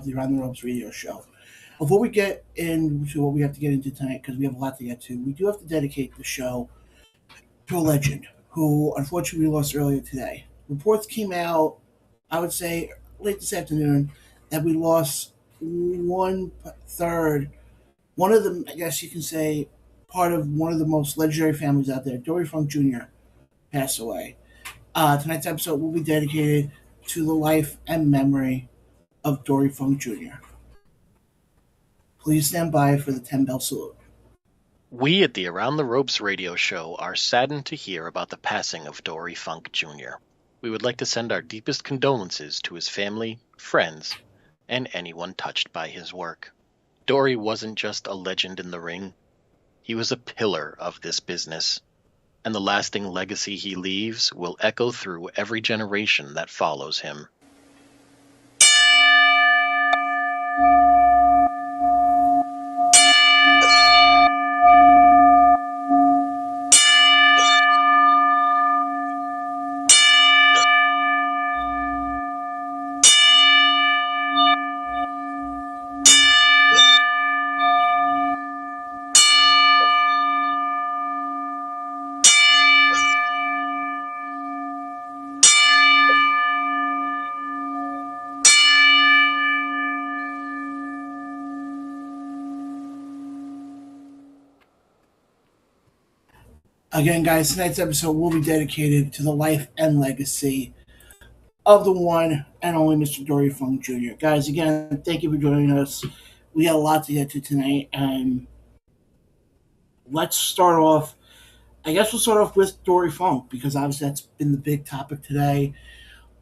the Around the Ropes radio show. Before we get into what we have to get into tonight, because we have a lot to get to, we do have to dedicate the show to a legend who unfortunately we lost earlier today. Reports came out, I would say, late this afternoon, that we lost one third, one of them, I guess you can say, part of one of the most legendary families out there. Dory Funk Jr. passed away. Tonight's episode will be dedicated to the life and memory of Dory Funk Jr. Please stand by for the 10 bell salute. We at the Around the Ropes radio show are saddened to hear about the passing of Dory Funk Jr. We would like to send our deepest condolences to his family, friends, and anyone touched by his work. Dory wasn't just a legend in the ring. He was a pillar of this business, and the lasting legacy he leaves will echo through every generation that follows him. Again, guys, tonight's episode will be dedicated to the life and legacy of the one and only Mr. Dory Funk Jr. Guys, again, thank you for joining us. We got a lot to get to tonight, and let's start off. I guess we'll start off with Dory Funk because obviously that's been the big topic today.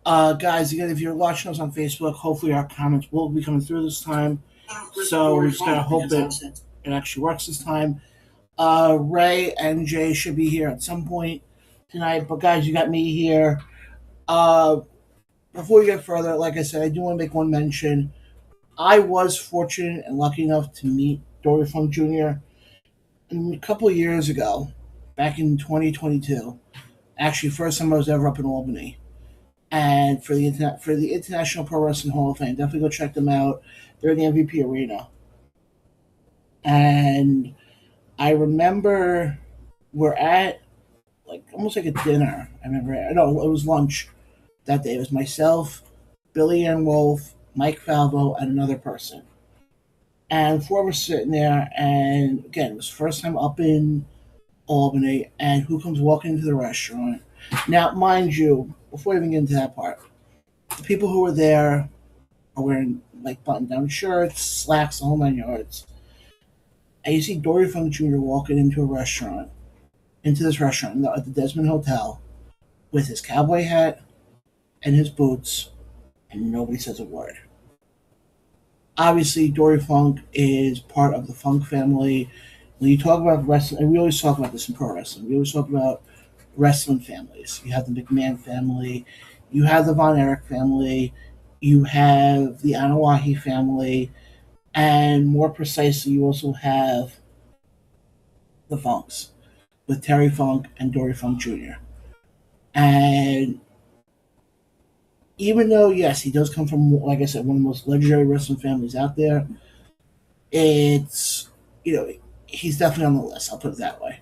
Guys, again, if you're watching us on Facebook, hopefully our comments will be coming through this time. So we just gotta hope it actually works this time. Ray and Jay should be here at some point tonight, but guys, you got me here. Uh, Before we get further, like I said, I do want to make one mention. I was fortunate and lucky enough to meet Dory Funk Jr. a couple of years ago, back in 2022. Actually, first time I was ever up in Albany, and for the International Pro Wrestling Hall of Fame, definitely go check them out. They're in the MVP Arena, and I remember we're at like almost like a dinner. I remember no, it was lunch that day. It was myself, Billy Ann Wolf, Mike Falvo, and another person. And four of us sitting there, and again, it was first time up in Albany, and who comes walking into the restaurant? Now, mind you, before I even get into that part, the people who were there are wearing like button-down shirts, slacks, the whole 9 yards. And you see Dory Funk Jr. walking into this restaurant at the Desmond Hotel with his cowboy hat and his boots, and nobody says a word. Obviously, Dory Funk is part of the Funk family. When you talk about wrestling, and we always talk about this in pro wrestling, we always talk about wrestling families. You have the McMahon family, you have the Von Erich family, you have the Anawahi family, and more precisely, you also have the Funks with Terry Funk and Dory Funk Jr. And even though, yes, he does come from, like I said, one of the most legendary wrestling families out there, it's, he's definitely on the list. I'll put it that way.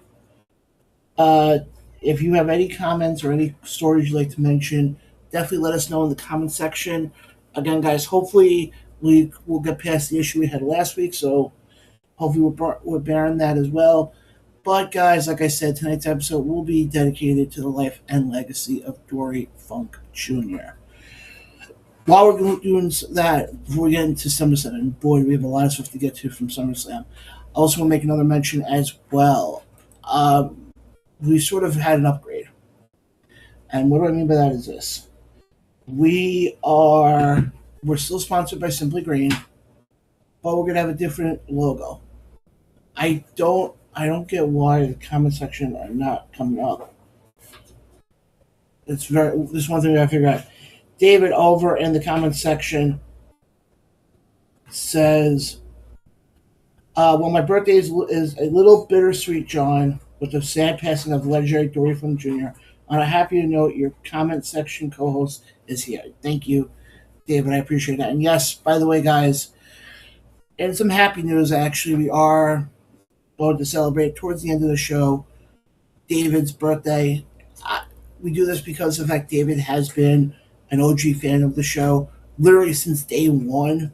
If you have any comments or any stories you'd like to mention, definitely let us know in the comment section. Again, guys, hopefully we will get past the issue we had last week, so hopefully we're bearing that as well. But, guys, like I said, tonight's episode will be dedicated to the life and legacy of Dory Funk Jr. While we're doing that, before we get into SummerSlam, and boy, we have a lot of stuff to get to from SummerSlam, I also want to make another mention as well. We sort of had an upgrade. And what do I mean by that is this. We're still sponsored by Simply Green, but we're going to have a different logo. I don't get why the comment section are not coming up. This is one thing I figured out. David over in the comment section says, well, my birthday is a little bittersweet, John, with the sad passing of legendary Dory Funk Jr. On a happier note, your comment section co-host is here. Thank you. David, I appreciate that. And yes, by the way, guys, and some happy news, actually, we are going to celebrate towards the end of the show David's birthday. We do this because of the fact David has been an OG fan of the show literally since day one.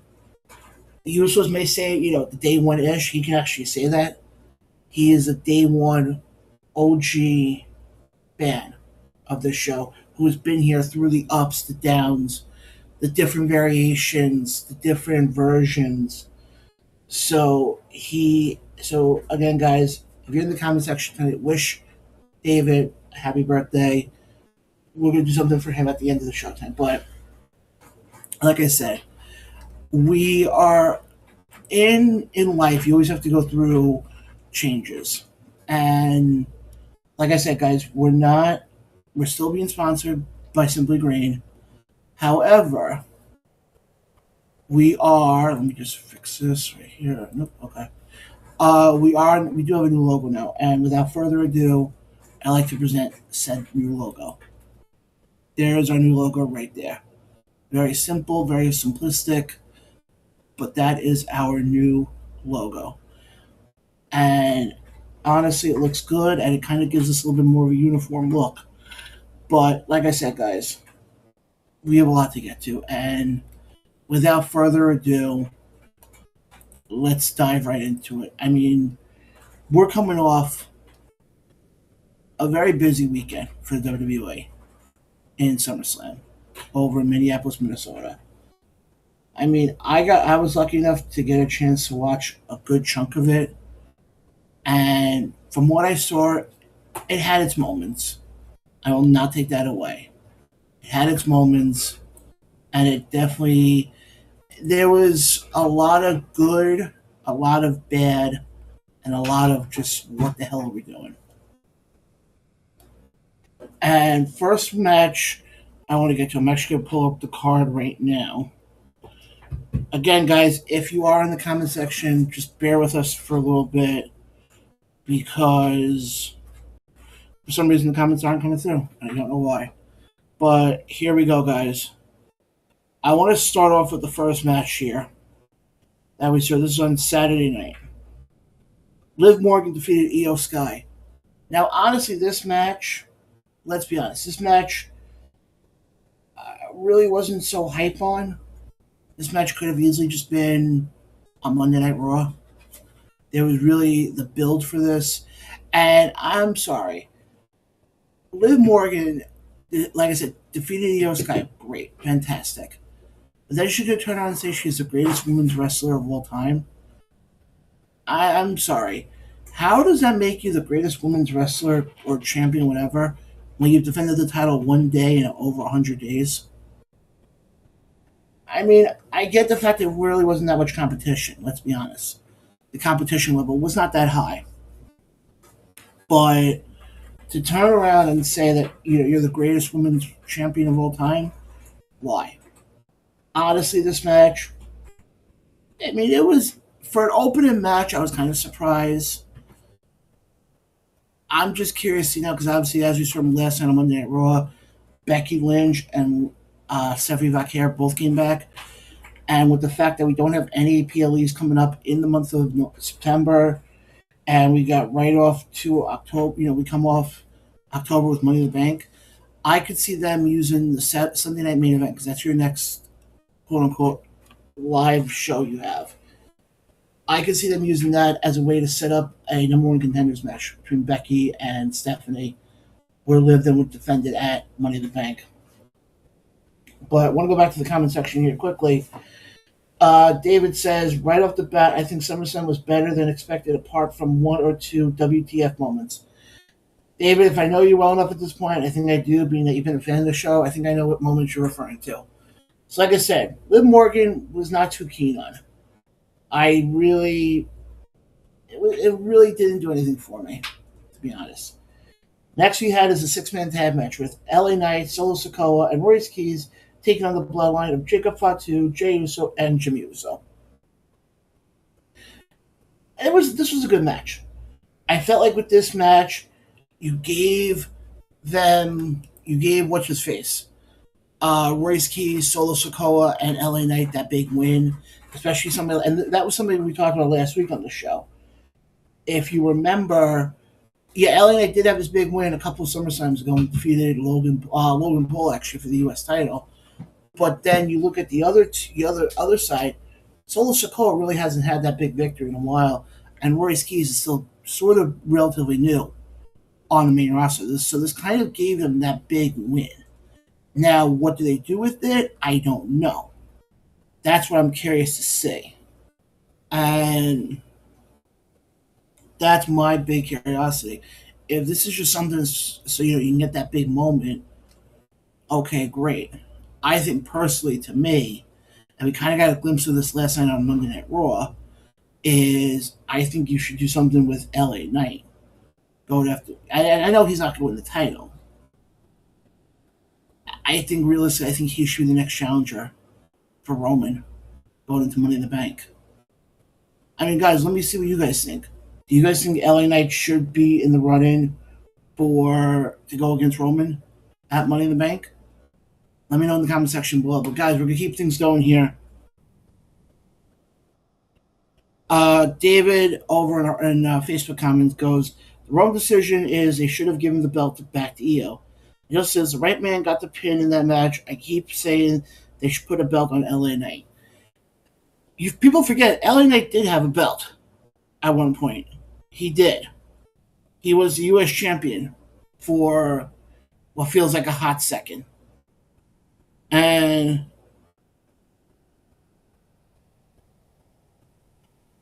The Usos may say, the day one ish. He can actually say that. He is a day one OG fan of the show who has been here through the ups, the downs, the different variations, the different versions. So again, guys, if you're in the comment section tonight, wish David a happy birthday. We're gonna do something for him at the end of the show tonight. But like I said, we are in life. You always have to go through changes, and like I said, guys, we're still being sponsored by Simply Green. However, we are. Let me just fix this right here. Nope. Okay. We do have a new logo now, and without further ado, I'd like to present said new logo. There is our new logo right there. Very simple, very simplistic, but that is our new logo. And honestly, it looks good, and it kind of gives us a little bit more of a uniform look. But like I said, guys, we have a lot to get to, and without further ado, let's dive right into it. I mean, we're coming off a very busy weekend for the WWE in Summerslam over in Minneapolis, Minnesota. I mean, I was lucky enough to get a chance to watch a good chunk of it, and from what I saw, it had its moments. I will not take that away. It had its moments, and it definitely there was a lot of good, a lot of bad, and a lot of just what the hell are we doing? And first match I want to get to, I'm actually going to pull up the card right now. Again, guys, if you are in the comment section, just bear with us for a little bit because for some reason the comments aren't coming through. I don't know why. But here we go, guys. I want to start off with the first match here that we saw. This is on Saturday night. Liv Morgan defeated Io Sky. Now, honestly, this match, let's be honest, this match really wasn't so hype on. This match could have easily just been on Monday Night Raw. There was really the build for this. And I'm sorry. Liv Morgan, like I said, defeated Io Sky. Great. Fantastic. But then she could turn around and say she's the greatest women's wrestler of all time. I'm sorry. How does that make you the greatest women's wrestler or champion, whatever, when you've defended the title one day in over 100 days? I mean, I get the fact that there really wasn't that much competition, let's be honest. The competition level was not that high. But to turn around and say that you're the greatest women's champion of all time, why? Honestly, this match, I mean, it was, for an opening match, I was kind of surprised. I'm just curious, because obviously, as we saw from last night on Monday Night Raw, Becky Lynch and Stephanie Vaquer both came back. And with the fact that we don't have any PLEs coming up in the month of September, and we got right off to October, we come off October with Money in the Bank, I could see them using the Sunday Night Main Event, because that's your next, quote-unquote, live show you have. I could see them using that as a way to set up a number one contenders match between Becky and Stephanie, where Liv then would defend it at Money in the Bank. But I want to go back to the comment section here quickly. David says, right off the bat, I think SummerSlam was better than expected apart from one or two WTF moments. David, if I know you well enough at this point, I think I do, being that you've been a fan of the show, I think I know what moments you're referring to. So like I said, Liv Morgan was not too keen on it. It really didn't do anything for me, to be honest. Next we had is a six-man tag match with LA Knight, Solo Sikoa, and Royce Keys taking on the bloodline of Jacob Fatu, Jey Uso, and Jimmy Uso. This was a good match. I felt like with this match, you gave what's his face, Royce Keys, Solo Sokoa, and LA Knight, that big win, especially somebody, and that was something we talked about last week on the show. If you remember, yeah, LA Knight did have his big win a couple of SummerSlams ago and defeated Logan Paul actually for the U.S. title. But then you look at the other side, Solo Sokoa really hasn't had that big victory in a while, and Royce Keys is still sort of relatively new on the main roster. So this kind of gave him that big win. Now, what do they do with it? I don't know. That's what I'm curious to see. And that's my big curiosity. If this is just something so you can get that big moment, okay, great. I think personally, to me, and we kind of got a glimpse of this last night on Monday Night Raw, is I think you should do something with LA Knight. Go after. I know he's not going to win the title. I think realistically, I think he should be the next challenger for Roman going into Money in the Bank. I mean, guys, let me see what you guys think. Do you guys think LA Knight should be in the run-in to go against Roman at Money in the Bank? Let me know in the comment section below. But guys, we're gonna keep things going here. David over in Facebook comments goes, the wrong decision is they should have given the belt back to Io. He just says the right man got the pin in that match. I keep saying they should put a belt on LA Knight. People forget LA Knight did have a belt at one point. He did. He was the U.S. champion for what feels like a hot second. And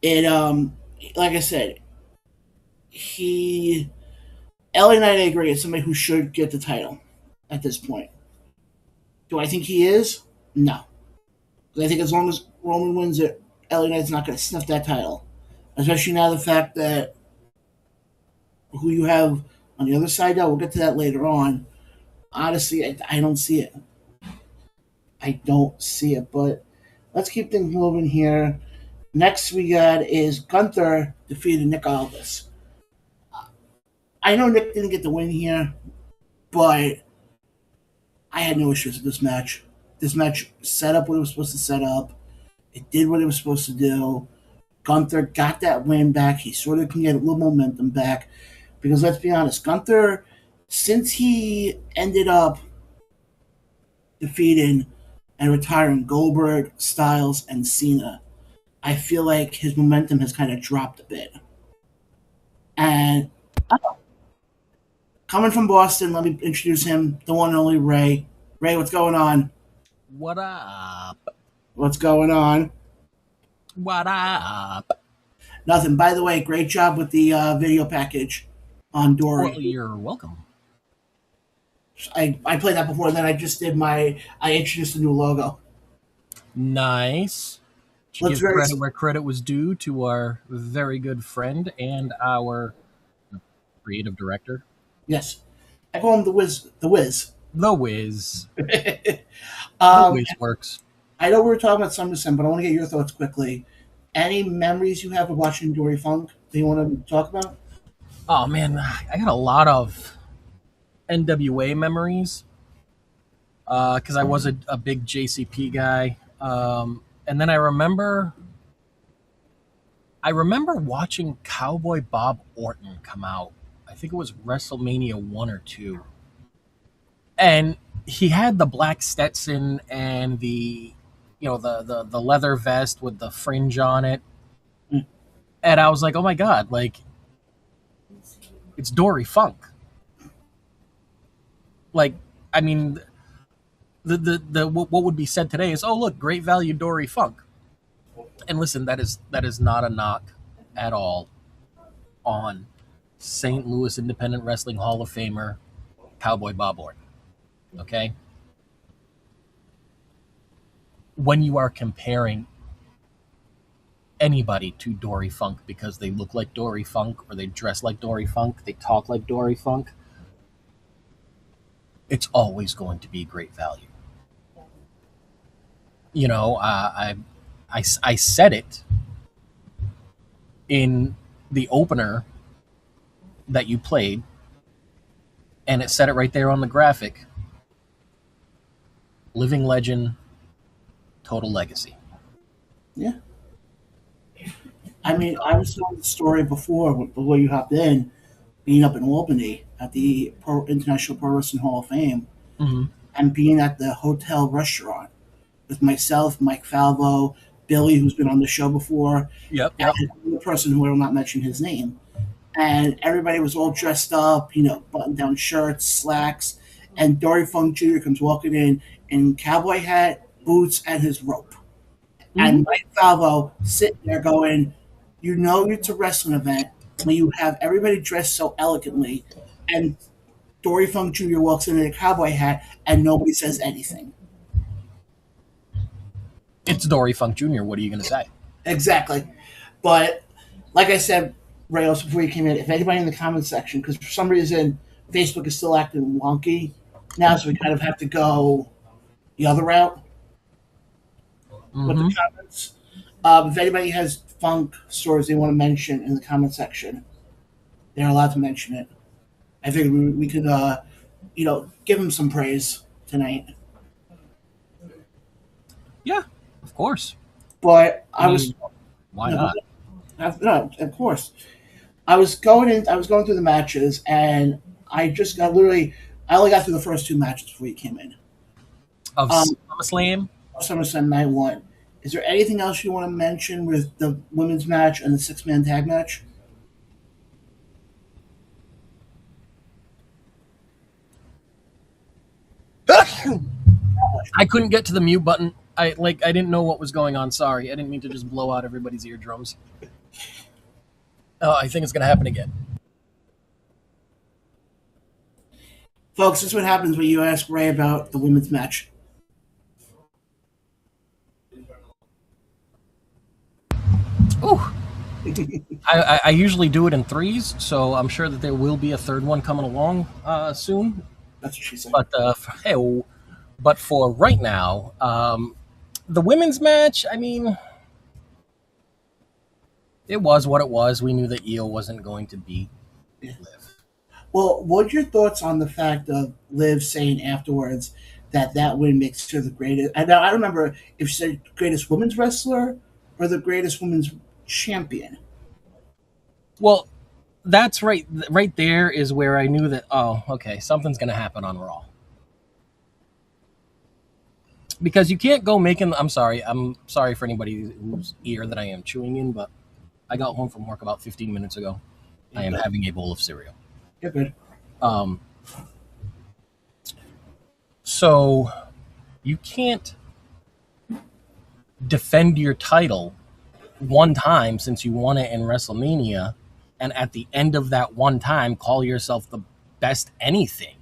it, like I said, LA Knight, I agree, is somebody who should get the title at this point. Do I think he is? No. Because I think as long as Roman wins it, LA Knight's not going to sniff that title. Especially now the fact that who you have on the other side, now we'll get to that later on. Honestly, I don't see it. I don't see it, but let's keep things moving here. Next we got is Gunther defeated Nick Aldis. I know Nick didn't get the win here, but I had no issues with this match. This match set up what it was supposed to set up. It did what it was supposed to do. Gunther got that win back. He sort of can get a little momentum back. Because let's be honest, Gunther, since he ended up defeating and retiring Goldberg, Styles, and Cena, I feel like his momentum has kind of dropped a bit. And coming from Boston, let me introduce him, the one and only Ray. Ray, what's going on? What up? What's going on? What up? Nothing. By the way, great job with the video package on Dory. Well, you're welcome. I played that before, and then I just did I introduced a new logo. Nice. To give credit where credit was due to our very good friend and our creative director. Yes. I call him the Wiz. The Wiz. The Wiz. The Wiz works. I know we were talking about Summerslam, but I want to get your thoughts quickly. Any memories you have of watching Dory Funk that you want to talk about? Oh, man. I got a lot of NWA memories because I was a big JCP guy. And then I remember watching Cowboy Bob Orton come out. I think it was WrestleMania 1 or 2. And he had the black Stetson and the leather vest with the fringe on it. And I was like, oh my God, like, it's Dory Funk. Like, I mean, what would be said today is, oh, look, great value Dory Funk. And listen, that is not a knock at all on St. Louis Independent Wrestling Hall of Famer Cowboy Bob Orton. Okay? When you are comparing anybody to Dory Funk because they look like Dory Funk or they dress like Dory Funk, they talk like Dory Funk, it's always going to be great value. You know, I said it in the opener that you played, and it said it right there on the graphic. living legend, total legacy. Yeah. I mean, I was telling the story before you hopped in, being up in Albany at the International Pro Wrestling Hall of Fame Mm-hmm. and being at the hotel restaurant with myself, Mike Falvo, Billy, who's been on the show before, Yep. and the person who I will not mention his name. And everybody was all dressed up, button-down shirts, slacks, and Dory Funk Jr. comes walking in cowboy hat, boots, and his rope. Mm-hmm. And Mike Falvo sitting there going, it's a wrestling event when you have everybody dressed so elegantly, and Dory Funk Jr. walks in a cowboy hat, and nobody says anything. It's Dory Funk Jr. What are you going to say? Exactly. But like I said, Rayos, before you came in, if anybody in the comments section, because for some reason Facebook is still acting wonky now, so we kind of have to go the other route with the comments. If anybody has funk stories they want to mention in the comment section, they're allowed to mention it. I figured we could, give them some praise tonight. Yeah, of course. But why not? No, of course. I was going through the matches, and I only got through the first two matches before you came in. Of SummerSlam? SummerSlam Night 1. Is there anything else you want to mention with the women's match and the six-man tag match? I couldn't get to the mute button. I didn't know what was going on. Sorry, I didn't mean to just blow out everybody's eardrums. Oh, I think it's going to happen again. Folks, this is what happens when you ask Ray about the women's match. Ooh. I usually do it in threes, so I'm sure that there will be a third one coming along soon. That's what she said. But for right now, the women's match, I mean, it was what it was. We knew that Io wasn't going to beat Liv. Well, what's your thoughts on the fact of Liv saying afterwards that win makes her the greatest? I don't remember if she said greatest women's wrestler or the greatest women's champion. Well, that's right. Right there is where I knew that. Oh, okay, something's going to happen on Raw. Because you can't go making. I'm sorry for anybody whose ear that I am chewing in, but I got home from work about 15 minutes ago. I am having a bowl of cereal. You're good. So you can't defend your title one time since you won it in WrestleMania, and at the end of that one time call yourself the best anything.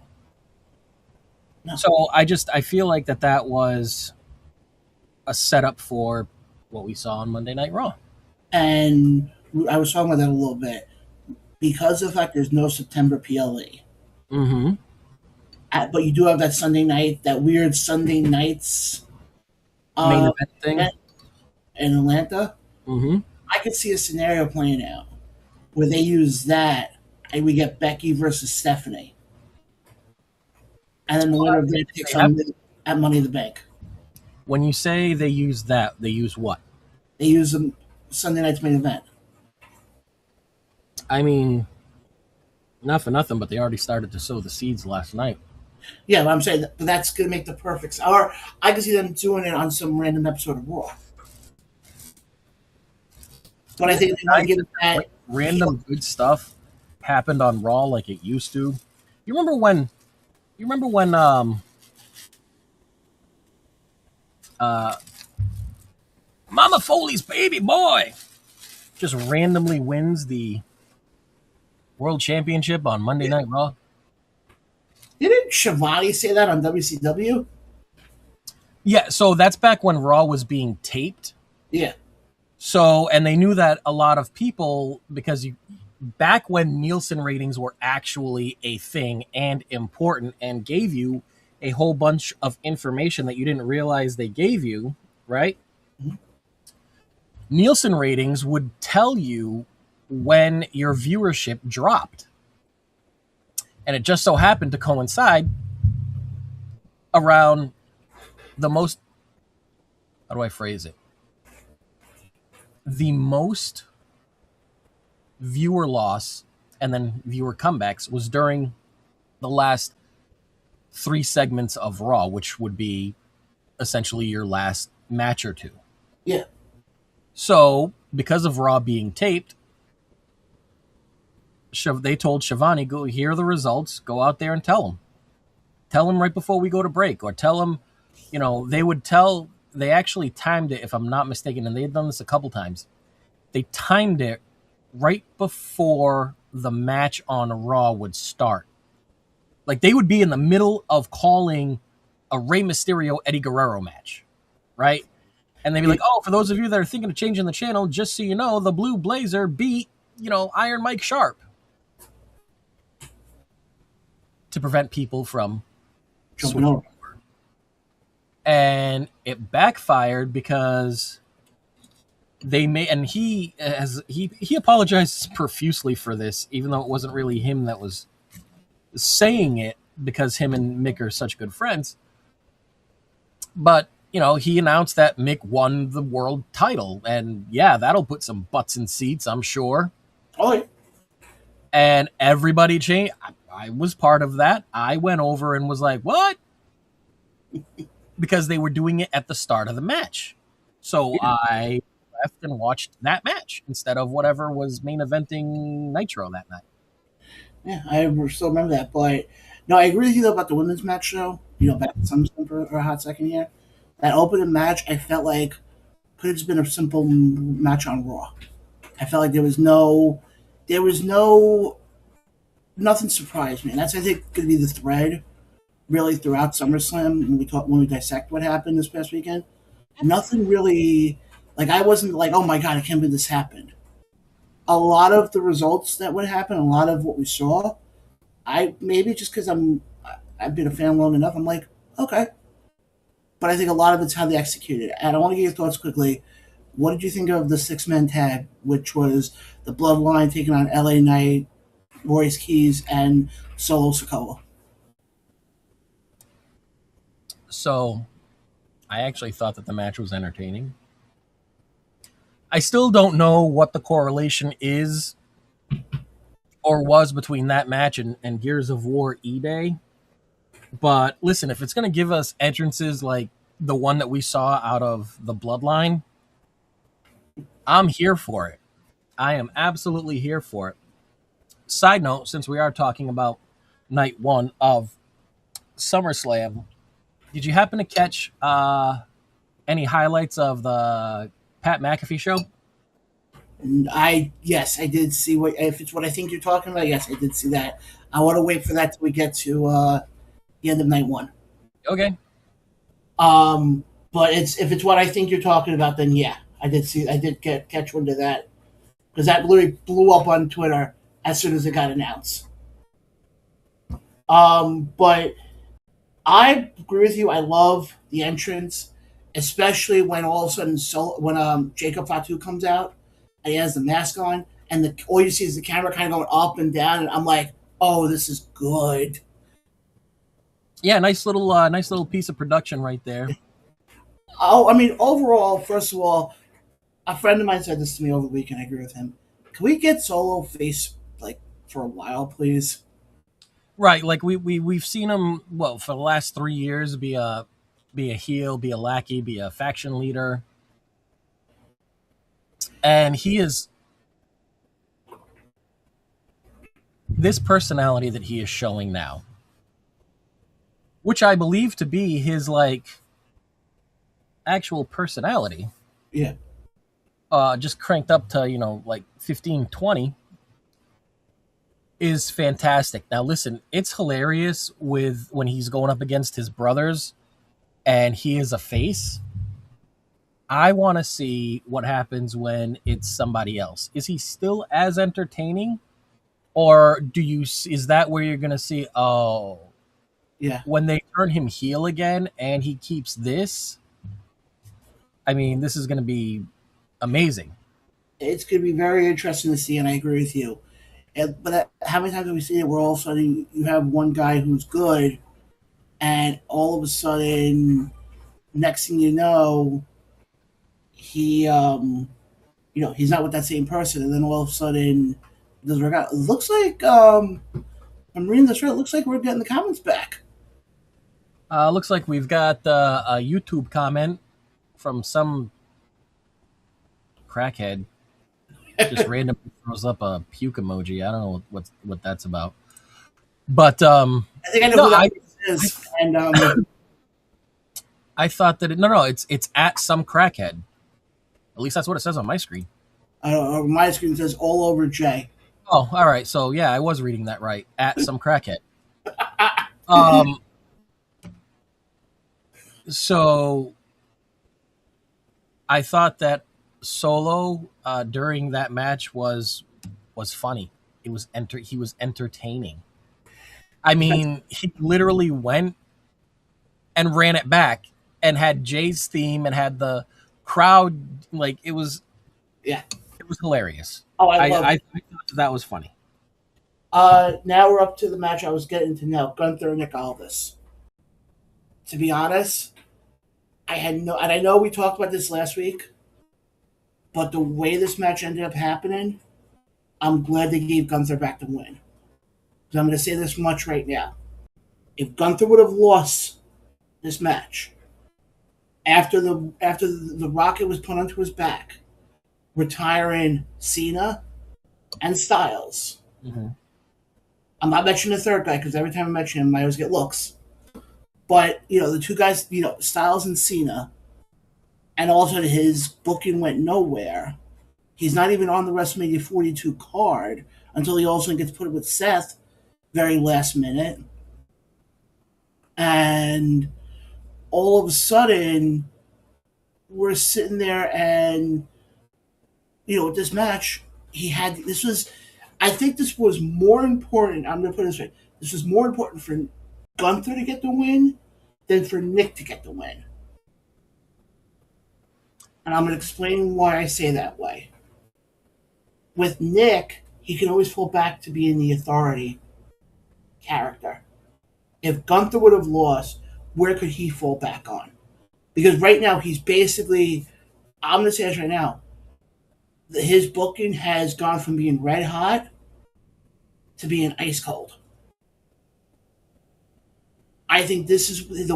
No. So I feel like that was a setup for what we saw on Monday Night Raw. And I was talking about that a little bit. Because of the fact there's no September PLE. Mm-hmm. But you do have that Sunday night, that weird Sunday nights main event thing in Atlanta. Mm-hmm. I could see a scenario playing out where they use that and we get Becky versus Stephanie. And then the winner of that takes on at Money in the Bank. When you say they use that, they use what? They use Sunday night's main event. I mean, not for nothing, but they already started to sow the seeds last night. Yeah, but I'm saying that's going to make the perfect. Or I can see them doing it on some random episode of Raw. But I think they want to get that random good stuff happened on Raw like it used to. You remember when Mama Foley's baby boy just randomly wins the World Championship on Monday Night Raw? Didn't Shivani say that on WCW? Yeah, so that's back when Raw was being taped. Yeah. So, and they knew that a lot of people, because back when Nielsen ratings were actually a thing and important and gave you a whole bunch of information that you didn't realize they gave you, right? Mm-hmm. Nielsen ratings would tell you when your viewership dropped. And it just so happened to coincide around the most, how do I phrase it? The most viewer loss and then viewer comebacks was during the last 3 segments of Raw, which would be essentially your last match or two. Yeah. So, because of Raw being taped, they told Shivani, go hear the results, go out there and tell them. Tell them right before we go to break, or tell them, they actually timed it, if I'm not mistaken, and they've done this a couple times. They timed it right before the match on Raw would start. Like, they would be in the middle of calling a Rey Mysterio Eddie Guerrero match, right? And they'd be like, oh, for those of you that are thinking of changing the channel, just so you know, the Blue Blazer beat, Iron Mike Sharp. To prevent people from Jumping over. And it backfired because he apologizes profusely for this, even though it wasn't really him that was saying it, because him and Mick are such good friends. But, he announced that Mick won the world title, and yeah, that'll put some butts in seats, I'm sure. Oh, yeah. And everybody changed. I was part of that. I went over and was like, what? Because they were doing it at the start of the match. So yeah. I left and watched that match instead of whatever was main eventing Nitro that night. Yeah, I still remember that. But no, I agree with you though about the women's match though. Back to Summerslam for a hot second here. That opening match, I felt like could have just been a simple match on Raw. I felt like there was nothing surprised me, and that's I think going to be the thread really throughout SummerSlam when we dissect what happened this past weekend. Nothing really, like I wasn't like, oh my god, I can't believe this happened. A lot of the results that would happen, a lot of what we saw, maybe just because I've been a fan long enough, I'm like, okay. But I think a lot of it's how they executed it. And I want to get your thoughts quickly. What did you think of the 6-man tag, which was the Bloodline taking on LA Knight, Royce Keys, and Solo Sikoa? So, I actually thought that the match was entertaining. I still don't know what the correlation is or was between that match and Gears of War eBay. But listen, if it's going to give us entrances like the one that we saw out of the Bloodline, I'm here for it. I am absolutely here for it. Side note, since we are talking about night one of SummerSlam, did you happen to catch any highlights of the Pat McAfee show? Yes, I did see if it's what I think you're talking about. Yes, I did see that. I want to wait for that till we get to the end of night one. Okay. But if it's what I think you're talking about, then yeah, I did catch wind of that because that literally blew up on Twitter as soon as it got announced. But I agree with you. I love the entrance, especially when all of a sudden when Jacob Fatu comes out and he has the mask on, and all you see is the camera kind of going up and down, and I'm like, oh, this is good. Yeah, nice little piece of production right there. Oh, I mean, overall, first of all, a friend of mine said this to me over the weekend. I agree with him. Can we get Solo face for a while, please? Right, like we've seen him for the last 3 years be a heel, be a lackey, be a faction leader, and he is this personality that he is showing now, which I believe to be his actual personality. Yeah. Just cranked up to 15, 20. Is fantastic. Now listen, it's hilarious when he's going up against his brothers and he is a face. I want to see what happens when it's somebody else. Is he still as entertaining, or is that where you're going to see, oh, yeah, when they turn him heel again and he keeps this? I mean, this is going to be amazing. It's going to be very interesting to see, and I agree with you. But how many times have we seen it where all of a sudden you have one guy who's good, and all of a sudden Next thing you know, he he's not with that same person, and then all of a sudden, it doesn't work out. It looks like I'm reading this right. It looks like we're getting the comments back. Looks like we've got a YouTube comment from some crackhead. Just randomly throws up a puke emoji. I don't know what that's about. But I think I know who that is, and I thought that it's at some crackhead. At least that's what it says on my screen. my screen says all over Jay. Oh, all right. So yeah, I was reading that right. At some crackhead. So I thought that Solo during that match was funny. He was entertaining. I mean, he literally went and ran it back and had Jay's theme and had the crowd like it was hilarious. Oh, I love it. thought that was funny. Now we're up to the match I was getting to know, Gunther and Nick Aldis. To be honest, and I know we talked about this last week, but the way this match ended up happening, I'm glad they gave Gunther back the win. Because I'm going to say this much right now. If Gunther would have lost this match, after the rocket was put onto his back, retiring Cena and Styles. Mm-hmm. I'm not mentioning the third guy because every time I mention him, I always get looks. But the two guys, Styles and Cena, and also his booking went nowhere. He's not even on the WrestleMania 42 card until he also gets put with Seth very last minute. And all of a sudden, we're sitting there and, this match, I think this was more important. I'm going to put it this way. This was more important for Gunther to get the win than for Nick to get the win. And I'm going to explain why I say that way. With Nick, he can always fall back to being the authority character. If Gunther would have lost, where could he fall back on? Because right now, he's basically, I'm going to say this right now, his booking has gone from being red hot to being ice cold. I think this is the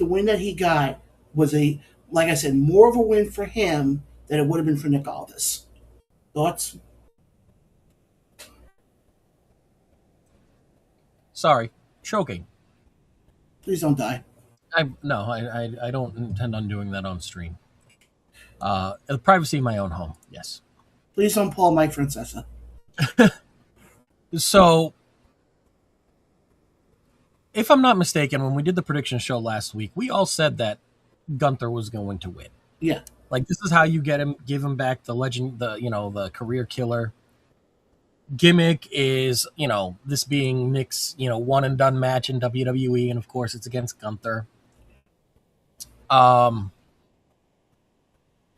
win that he got was like I said, more of a win for him than it would have been for Nick Aldis. Thoughts? Sorry, choking. Please don't die. I don't intend on doing that on stream. The privacy of my own home. Yes. Please don't pull Mike Francesa. So, if I'm not mistaken, when we did the prediction show last week, we all said that Gunther was going to win. Yeah. Like, this is how you give him back the legend, the career killer. Gimmick is, this being Nick's, one and done match in WWE, and of course it's against Gunther.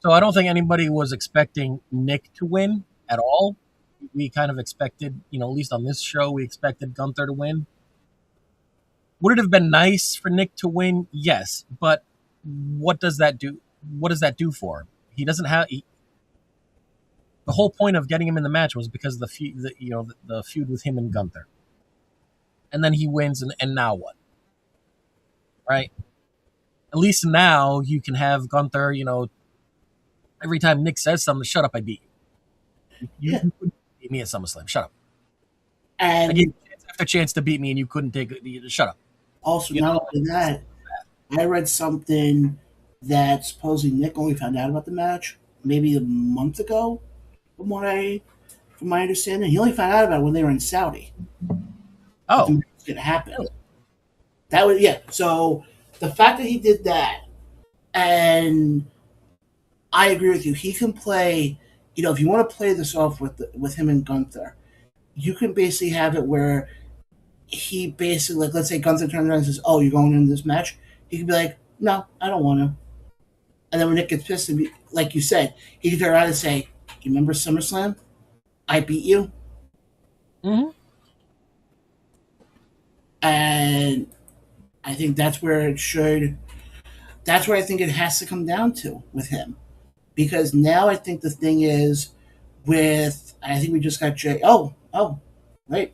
So I don't think anybody was expecting Nick to win at all. We kind of expected, at least on this show, we expected Gunther to win. Would it have been nice for Nick to win? Yes, but what does that do? What does that do for him? He doesn't have. The whole point of getting him in the match was because of the feud with him and Gunther, and then he wins, and now what? Right? At least now you can have Gunther. Every time Nick says something, shut up, I beat you. You couldn't beat me at SummerSlam. Shut up. And I gave you chance after chance to beat me, and you couldn't take it. Shut up. Also, not only that, I read something that supposedly Nick only found out about the match maybe a month ago, from my understanding. He only found out about it when they were in Saudi. Oh, the match was going to happen. That was So the fact that he did that, and I agree with you. He can play. If you want to play this off with him and Gunther, you can basically have it where he basically, let's say Gunther turns around and says, "Oh, you're going into this match." He could be like, "No, I don't want to." And then when Nick gets pissed, like you said, he can turn around and say, "You remember SummerSlam? I beat you." Mm-hmm. And I think that's where it should. That's what I think it has to come down to with him. Because now I think the thing is I think we just got Jay. Wait.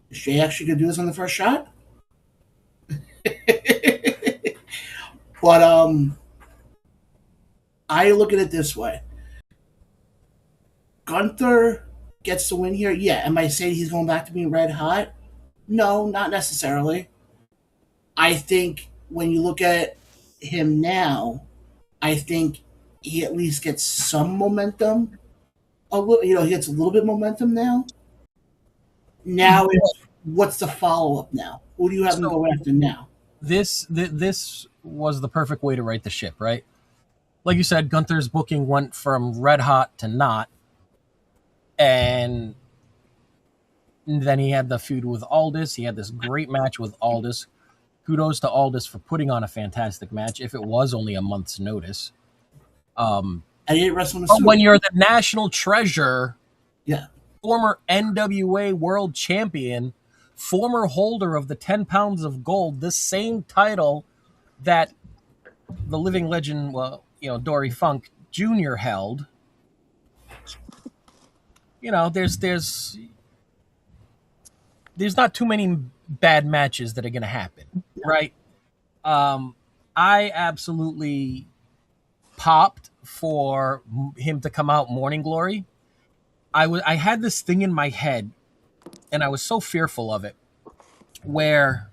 Is Jay actually going to do this on the first shot? But I look at it this way. Gunther gets the win here. Yeah, am I saying he's going back to being red hot? No, not necessarily. I think when you look at him now, I think he at least gets some momentum. A little, he gets a little bit of momentum now. Now, what's the follow up now? Who do you have him go after now? This was the perfect way to right the ship, right? Like you said, Gunther's booking went from red hot to not, and then he had the feud with Aldis. He had this great match with Aldis. Kudos to Aldis for putting on a fantastic match, if it was only a month's notice. I didn't wrestle in a but suit. when you're the national treasure, Yeah, former NWA world champion, former holder of the 10 pounds of gold, the same title that the living legend, Dory Funk Jr. held. There's not too many bad matches that are going to happen, right? I absolutely popped for him to come out Morning Glory. I had this thing in my head, and I was so fearful of it, where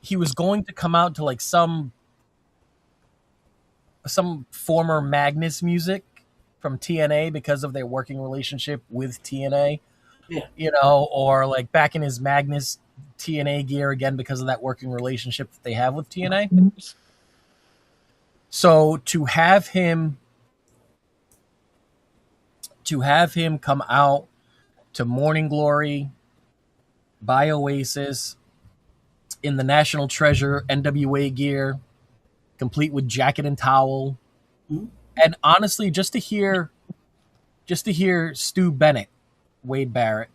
he was going to come out to like some former Magnus music from TNA because of their working relationship with TNA. Yeah. Or like back in his Magnus TNA gear again because of that working relationship that they have with TNA. So to have him come out to Morning Glory by Oasis in the National Treasure NWA gear, complete with jacket and towel. Mm-hmm. And honestly, just to hear Stu Bennett, Wade Barrett,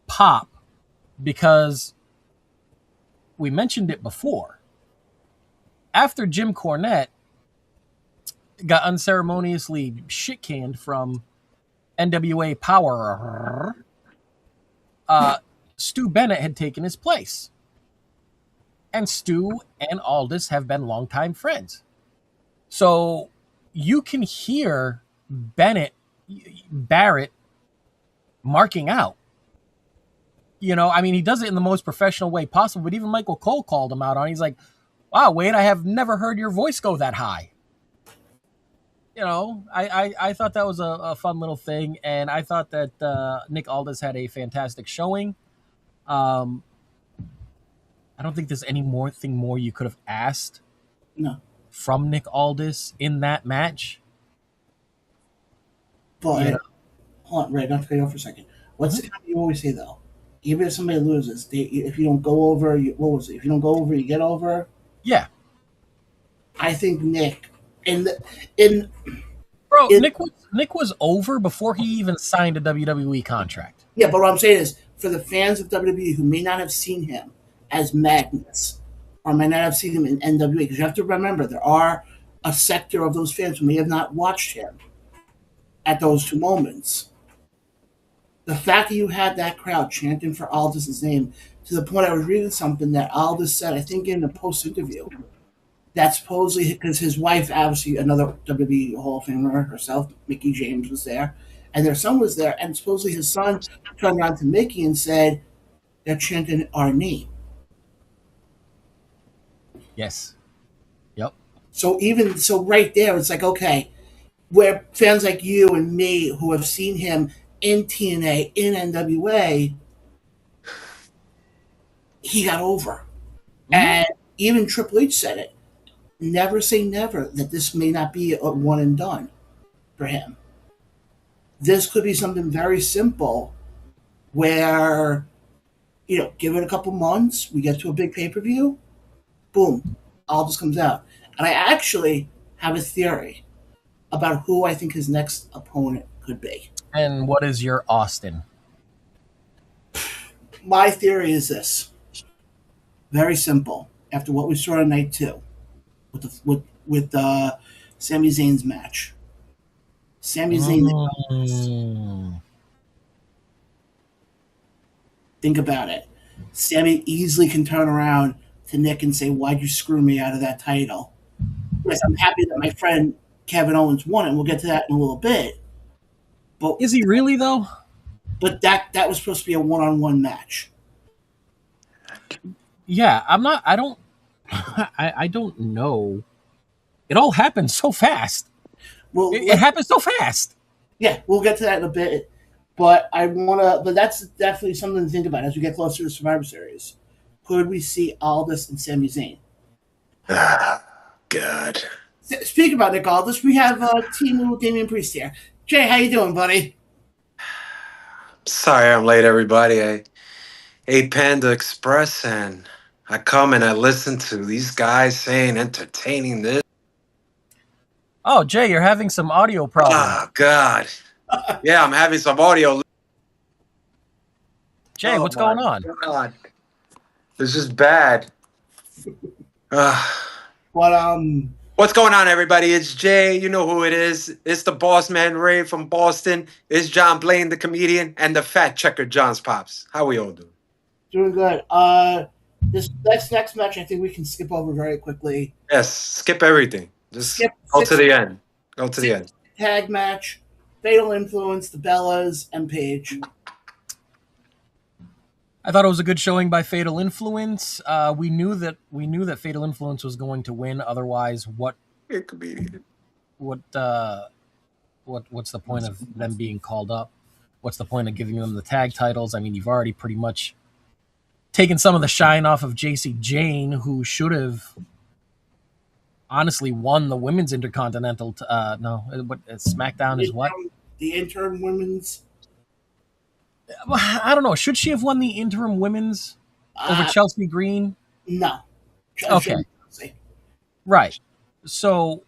pop, because we mentioned it before. After Jim Cornette got unceremoniously shit-canned from NWA Power, Stu Bennett had taken his place. And Stu and Aldis have been longtime friends. So you can hear Barrett marking out. He does it in the most professional way possible, but even Michael Cole called him out on it. He's like, wow, Wade, I have never heard your voice go that high. I thought that was a fun little thing, and I thought that Nick Aldis had a fantastic showing. I don't think there's any more you could have asked from Nick Aldis in that match. But hold on, Ray, not to cut you off for a second. What's the comment you always say though? Even if somebody loses, if you don't go over, If you don't go over, you get over. Yeah. I think Nick Nick was over before he even signed a WWE contract. Yeah, but what I'm saying is, for the fans of WWE who may not have seen him as Magnus, or may not have seen him in NWA, because you have to remember there are a sector of those fans who may have not watched him at those two moments. The fact that you had that crowd chanting for Aldis' name, to the point I was reading something that Aldis said, I think in a post-interview, that supposedly, because his wife, obviously another WWE Hall of Famer herself, Mickie James, was there, and their son was there, and supposedly his son turned around to Mickie and said, they're chanting our name. Yes. Yep. So right there, it's like, okay, where fans like you and me who have seen him in TNA, in NWA, he got over. Mm-hmm. And even Triple H said it. Never say never that this may not be a one and done for him. This could be something very simple where, give it a couple months, we get to a big pay-per-view, boom, Aldis comes out. And I actually have a theory about who I think his next opponent could be. And what is your Austin? My theory is this. Very simple. After what we saw on night 2, with Sami Zayn's match. Sami Zayn. Think about it. Sami easily can turn around to Nick and say, "Why'd you screw me out of that title?" Yes, I'm happy that my friend Kevin Owens won it. And we'll get to that in a little bit. But Is he really though? But that was supposed to be a one-on-one match. Yeah, I'm not. I don't. I don't know. It all happened so fast. Well, it happened so fast. Yeah, we'll get to that in a bit. But but that's definitely something to think about as we get closer to Survivor Series. Could we see Aldis and Sami Zayn? God. Speaking about Nick Aldis, we have Team Damian Priest here. Jay, how you doing, buddy? Sorry I'm late, everybody. I ate Panda Express and I come and I listen to these guys saying entertaining this. Oh, Jay, you're having some audio problems. Oh, God. Yeah, I'm having some audio. Jay, what's going on? God. This is bad. But What's going on, everybody? It's Jay. You know who it is. It's the boss man Ray from Boston. It's John Blaine, the comedian, and the fat checker John's Pops. How we all doing? Doing good. This next match, I think we can skip over very quickly. Yes, skip everything. Just go to the end. Go to the end. Tag match, Fatal Influence, the Bellas, and Paige. I thought it was a good showing by Fatal Influence. We knew that Fatal Influence was going to win. Otherwise, what's the point of them being called up? What's the point of giving them the tag titles? I mean, you've already pretty much taken some of the shine off of JC Jane, who should have honestly won the women's Intercontinental. SmackDown is what? The interim women's. I don't know. Should she have won the interim women's over Chelsea Green? No. Okay. Right. So,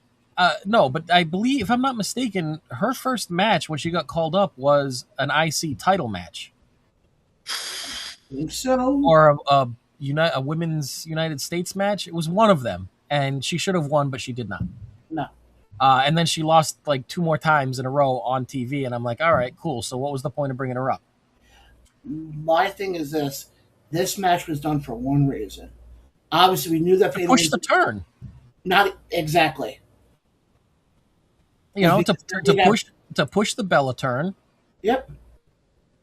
no, but I believe, if I'm not mistaken, her first match when she got called up was an IC title match. I think so. Or a women's United States match. It was one of them. And she should have won, but she did not. No. And then she lost like 2 more times in a row on TV. And I'm like, all right, cool. So what was the point of bringing her up? My thing is this. This match was done for one reason. Obviously, we knew that to push the turn. Not exactly. You know, to push the Bella turn. Yep.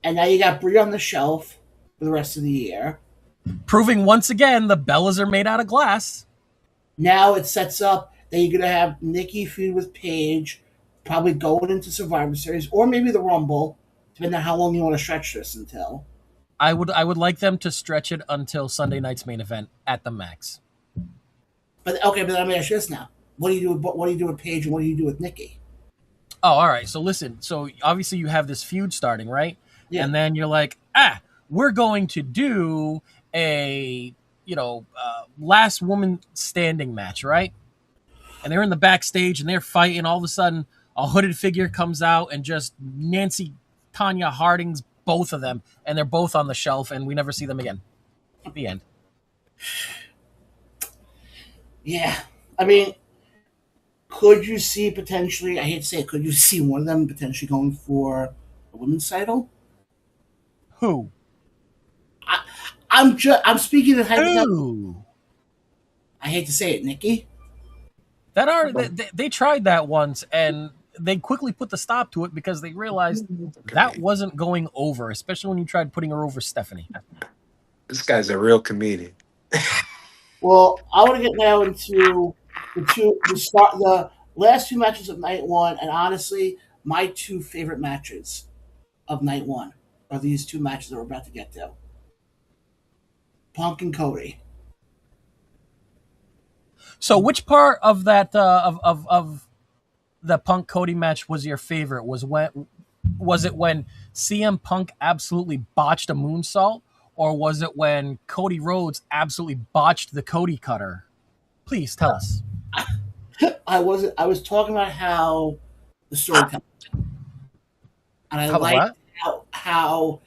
And now you got Brie on the shelf for the rest of the year. Proving once again the Bellas are made out of glass. Now it sets up that you're going to have Nikki feud with Paige, probably going into Survivor Series, or maybe the Rumble, depending on how long you want to stretch this until. I would like them to stretch it until Sunday night's main event at the max. But let me ask you this now: what do you do with Paige, and what do you do with Nikki? Oh, all right. So listen. So obviously you have this feud starting, right? Yeah. And then you're like, we're going to do a last woman standing match, right? And they're in the backstage and they're fighting. All of a sudden, a hooded figure comes out and just Tanya Harding's both of them, and they're both on the shelf, and we never see them again. At the end. Yeah, I mean, could you see potentially? I hate to say it. Could you see one of them potentially going for a women's title? Who? I'm speaking of hypothetical. I hate to say it, Nikki. They tried that once, and they quickly put the stop to it because they realized that wasn't going over, especially when you tried putting her over Stephanie. This guy's a real comedian. Well, I want to get now into the last 2 matches of night 1, and honestly, my 2 favorite matches of night 1 are these 2 matches that we're about to get to. Punk and Cody. So, which part of that of the Punk Cody match was your favorite? Was it when CM Punk absolutely botched a moonsault, or was it when Cody Rhodes absolutely botched the Cody Cutter? Please tell us. I was talking about how the storytelling, and I liked how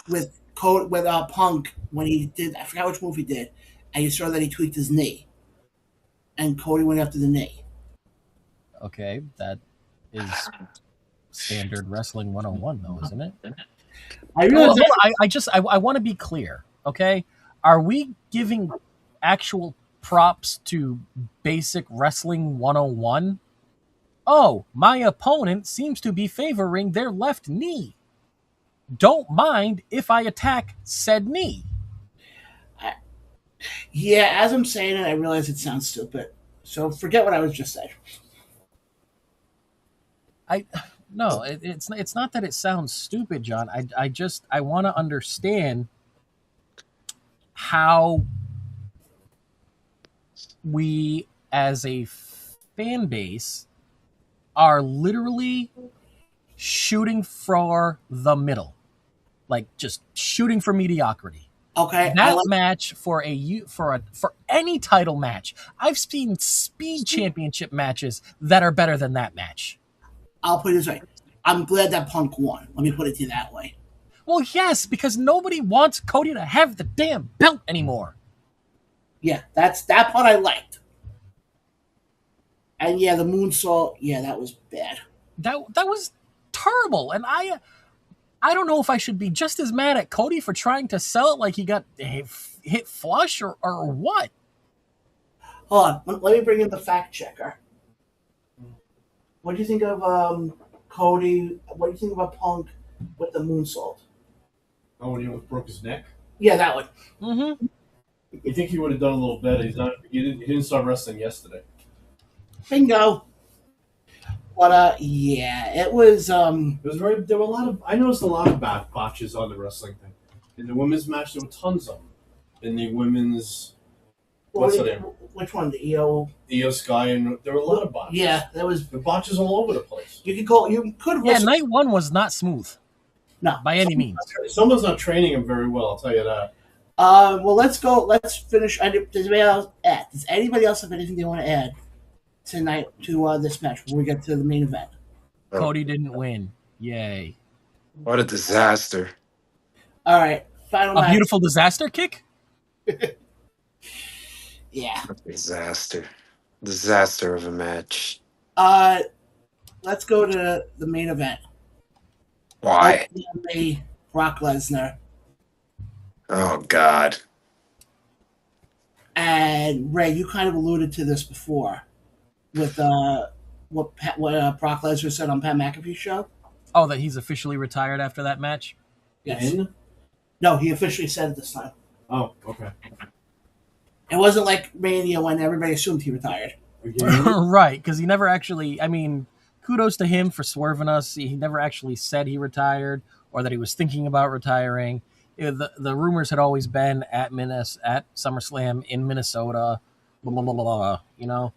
with Punk when he did, I forgot which move he did, and you saw that he tweaked his knee. and Cody went after the knee. Okay, that is standard wrestling 101, though, isn't it? I realize I want to be clear, okay? Are we giving actual props to basic wrestling 101? Oh, my opponent seems to be favoring their left knee. Don't mind if I attack said knee. Yeah, as I'm saying it, I realize it sounds stupid. So forget what I was just saying. No, it's not that it sounds stupid, John. I want to understand how we as a fan base are literally shooting for the middle, like just shooting for mediocrity. Okay, That match for any title match, I've seen speed championship matches that are better than that match. I'll put it this way. I'm glad that Punk won. Let me put it to you that way. Well, yes, because nobody wants Cody to have the damn belt anymore. Yeah, that part I liked. And yeah, the moonsault, yeah, that was bad. That was terrible, and I don't know if I should be just as mad at Cody for trying to sell it like he got hit flush or what. Hold on, let me bring in the fact checker. What do you think of Cody? What do you think about Punk with the moonsault? Oh, when he almost broke his neck? Yeah, that one. Mm-hmm. You think he would have done a little better? He didn't start wrestling yesterday. Bingo. But yeah, it was. It was very. There were a lot of. I noticed a lot of botches on the wrestling thing. In the women's match, there were tons of them. In the women's. What's the name? Which one? The EO. Io Sky, and there were a lot of botches. Yeah, there was. The botches all over the place. You could. Yeah, night one was not smooth. No, by any means. Someone's not training him very well. I'll tell you that. Well, let's go. Let's finish. Does anybody else have anything they want to add tonight to this match before we get to the main event? Cody didn't win. Yay! What a disaster! All right, final match. A beautiful disaster kick. Yeah. Disaster of a match. Let's go to the main event. Why? Brock Lesnar. Oh God. And Ray, you kind of alluded to this before with what Brock Lesnar said on Pat McAfee's show. Oh, that he's officially retired after that match? Yes. No, he officially said it this time. Oh, okay. It wasn't like Mania when everybody assumed he retired. Right, because he never actually, I mean, kudos to him for swerving us. He never actually said he retired or that he was thinking about retiring. The rumors had always been at SummerSlam in Minnesota, blah, blah, blah, blah, you know?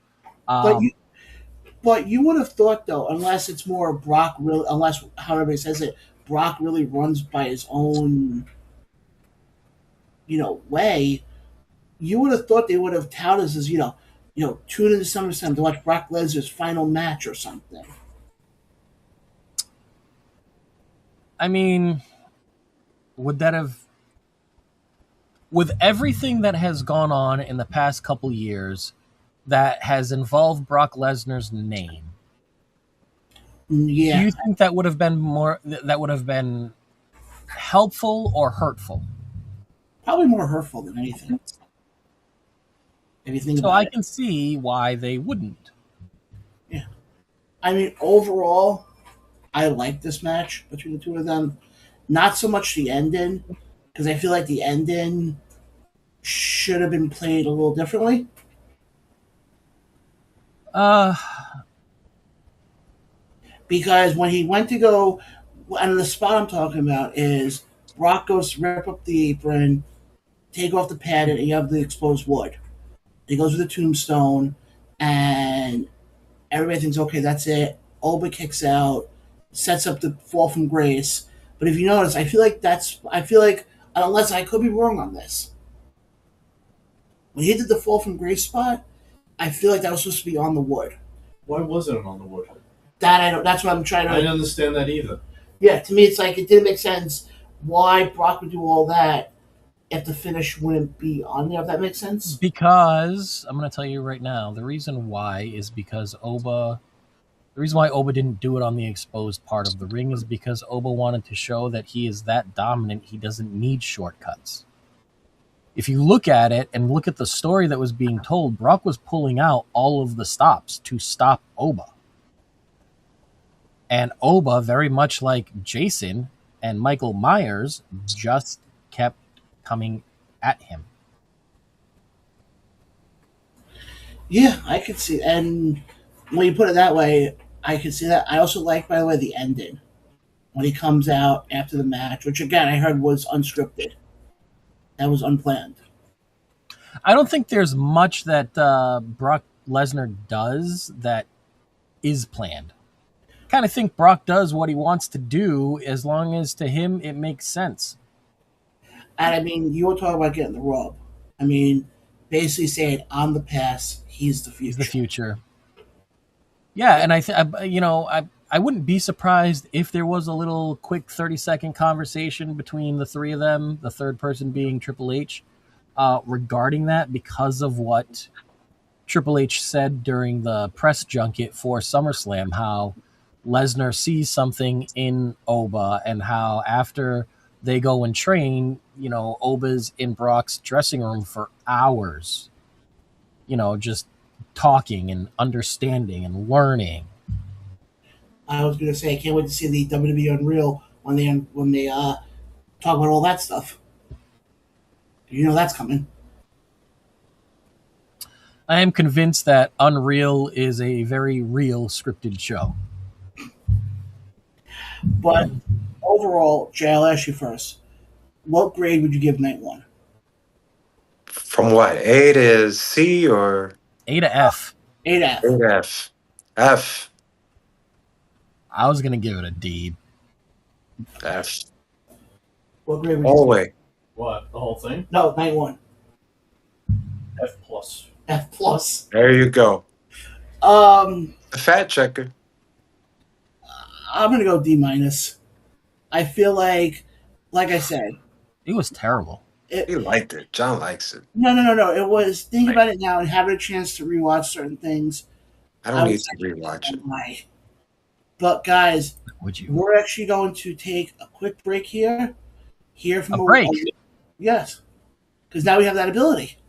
But you would have thought, though, unless it's more Brock, unless how everybody says it, Brock really runs by his own, way, you would have thought they would have touted this as, tune into SummerSlam to watch Brock Lesnar's final match or something. I mean, would that have... With everything that has gone on in the past couple years that has involved Brock Lesnar's name, yeah, do you think that would have been helpful or hurtful? Probably more hurtful than anything. If you think about it. I can see why they wouldn't. Yeah. I mean, overall, I like this match between the two of them. Not so much the ending, because I feel like the ending should have been played a little differently. Because when he went to go, and the spot I'm talking about is Brock goes to rip up the apron, take off the padding, and you have the exposed wood. He goes with the tombstone, and everybody thinks, okay, that's it. Oba kicks out, sets up the fall from grace. But if you notice, I feel like, unless I could be wrong on this, when he did the fall from grace spot, I feel like that was supposed to be on the wood. Why wasn't it on the wood? That's what I'm trying to... I didn't understand that either. Yeah, to me, it's like, it didn't make sense why Brock would do all that if the finish wouldn't be on there, if that makes sense? Because I'm going to tell you right now, the reason why is because Oba. The reason why Oba didn't do it on the exposed part of the ring is because Oba wanted to show that he is that dominant. He doesn't need shortcuts. If you look at it and look at the story that was being told, Brock was pulling out all of the stops to stop Oba. And Oba, very much like Jason and Michael Myers, just kept coming at him. Yeah, I could see. And when you put it that way, I could see that. I also like, by the way, the ending when he comes out after the match, which again I heard was unscripted. That was unplanned. I don't think there's much that Brock Lesnar does that is planned. I kind of think Brock does what he wants to do as long as to him it makes sense. And I mean, you were talking about getting the rub. I mean, basically saying on the past, he's the future. He's the future. Yeah, and I wouldn't be surprised if there was a little quick 30-second conversation between the three of them, the third person being Triple H, regarding that because of what Triple H said during the press junket for SummerSlam, how Lesnar sees something in Oba and how after they go and train, Oba's in Brock's dressing room for hours, just talking and understanding and learning. I was gonna say I can't wait to see the WWE Unreal when they talk about all that stuff. That's coming. I am convinced that Unreal is a very real scripted show. But overall, Jay, I'll ask you first. What grade would you give night one? From what? A to C or A to F. A to F. A to F? F. I was gonna give it a D. F. What grade would All the you way. What? The whole thing? No, night one. F plus. F plus. There you go. The fat checker. I'm gonna go D minus. I feel like I said, it was terrible. He liked it. John likes it. No. It was, think about it now and having a chance to rewatch certain things. I don't need to rewatch it. But guys, would you? We're actually going to take a quick break here. Hear from a break. Yes, because now we have that ability.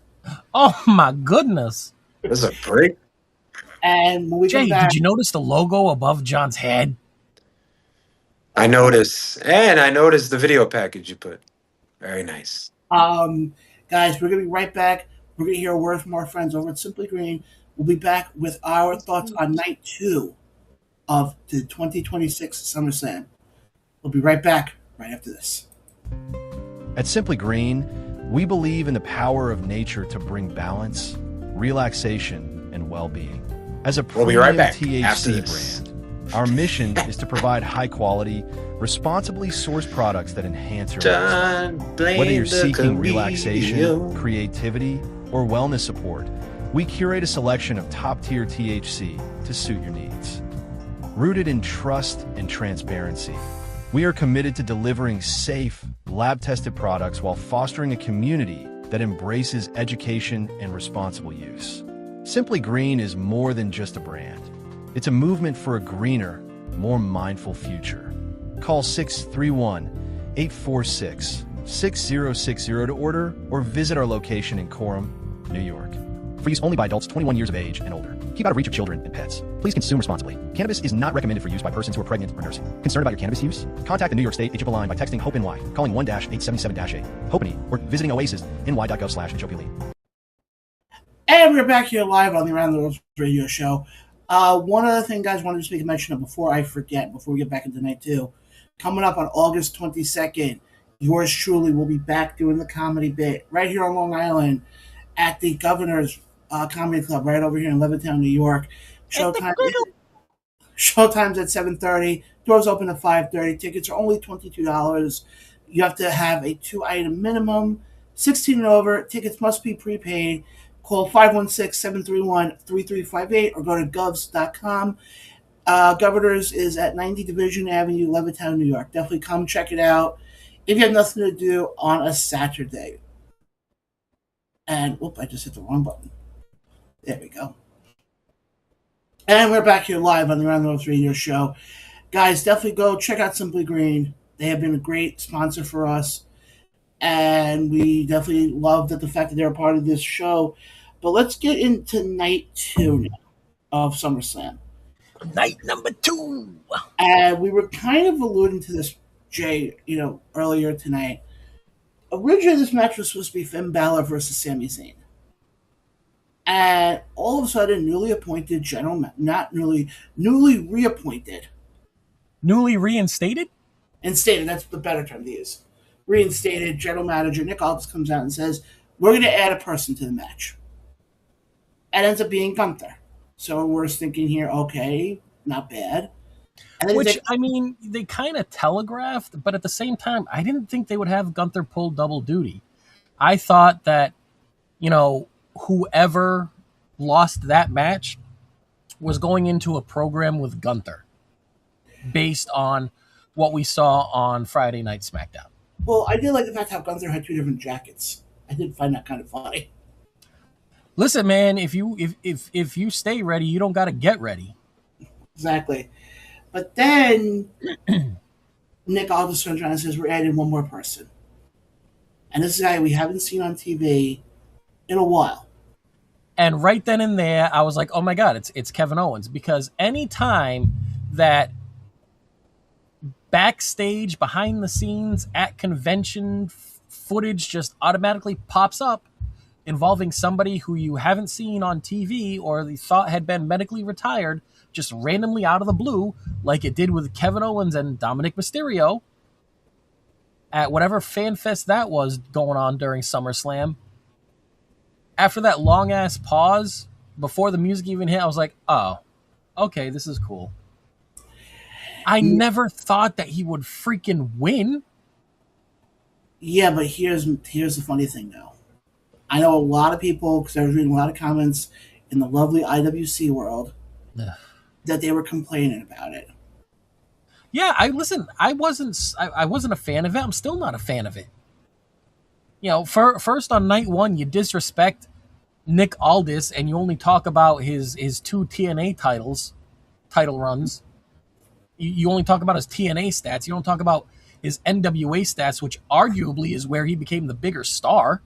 Oh my goodness! There's a break. And when we Jay, come back, did you notice the logo above John's head? I noticed, and I noticed the video package you put. Very nice. Guys, we're gonna be right back. We're gonna hear a word from our friends over at Simply Green. We'll be back with our thoughts on night 2 of the 2026 SummerSlam. We'll be right back right after this. At Simply Green, we believe in the power of nature to bring balance, relaxation, and well-being. As a We'll be premium right back after THC this. brand, our mission is to provide high-quality, responsibly sourced products that enhance your John lifestyle. Blaine Whether you're the seeking comedian. relaxation, creativity, or wellness support, we curate a selection of top-tier THC to suit your needs. Rooted in trust and transparency, we are committed to delivering safe, lab-tested products while fostering a community that embraces education and responsible use. Simply Green is more than just a brand. It's a movement for a greener, more mindful future. Call 631-846-6060 to order or visit our location in Coram, New York. For use only by adults 21 years of age and older. Keep out of reach of children and pets. Please consume responsibly. Cannabis is not recommended for use by persons who are pregnant or nursing. Concerned about your cannabis use? Contact the New York State HIPAA line by texting HOPE-NY, calling 1-877-8, HOPE-NY, or visiting oasisny.gov/HOPE. And we're back here live on the Around the World radio show. One other thing, guys, wanted to make a mention of before I forget, before we get back into night 2. Coming up on August 22nd, yours truly will be back doing the comedy bit right here on Long Island at the Governor's Comedy Club right over here in Levittown, New York. Showtime's at 7:30. Doors open at 5:30. Tickets are only $22. You have to have a 2-item minimum. 16 and over. Tickets must be prepaid. Call 516-731-3358 or go to govs.com. Governor's is at 90 Division Avenue, Levittown, New York. Definitely come check it out if you have nothing to do on a Saturday. And, whoop, I just hit the wrong button. There we go. And we're back here live on the Around the Ropes Radio Show. Guys, definitely go check out Simply Green. They have been a great sponsor for us. And we definitely love the fact that they're a part of this show. But let's get into night 2 now of SummerSlam. Night number 2. And we were kind of alluding to this, Jay, earlier tonight. Originally, this match was supposed to be Finn Balor versus Sami Zayn. And all of a sudden, newly reappointed. Newly reinstated? Instated, that's the better term to use. Reinstated general manager Nick Aldis comes out and says, we're going to add a person to the match. And ends up being Gunther. So we're thinking here, okay, not bad. Which, they kind of telegraphed, but at the same time, I didn't think they would have Gunther pull double duty. I thought that, whoever lost that match was going into a program with Gunther based on what we saw on Friday Night SmackDown. Well, I did like the fact how Gunther had 2 different jackets. I did find that kind of funny. Listen, man, if you stay ready, you don't got to get ready. Exactly. But then Nick Aldis turns around and says, we're adding one more person. And this is a guy we haven't seen on TV in a while. And right then and there, I was like, oh my God, it's Kevin Owens. Because any time that backstage, behind the scenes, at convention footage just automatically pops up involving somebody who you haven't seen on TV or you thought had been medically retired, just randomly out of the blue, like it did with Kevin Owens and Dominic Mysterio at whatever fan fest that was going on during SummerSlam. After that long-ass pause, before the music even hit, I was like, oh, okay, this is cool. I never thought that he would freaking win. Yeah, but here's the funny thing, though. I know a lot of people, because I was reading a lot of comments in the lovely IWC world, that they were complaining about it. Yeah, I wasn't a fan of it. I'm still not a fan of it. First on night 1, you disrespect Nick Aldis and you only talk about his 2 TNA title runs. You only talk about his TNA stats. You don't talk about his NWA stats, which arguably is where he became the bigger star.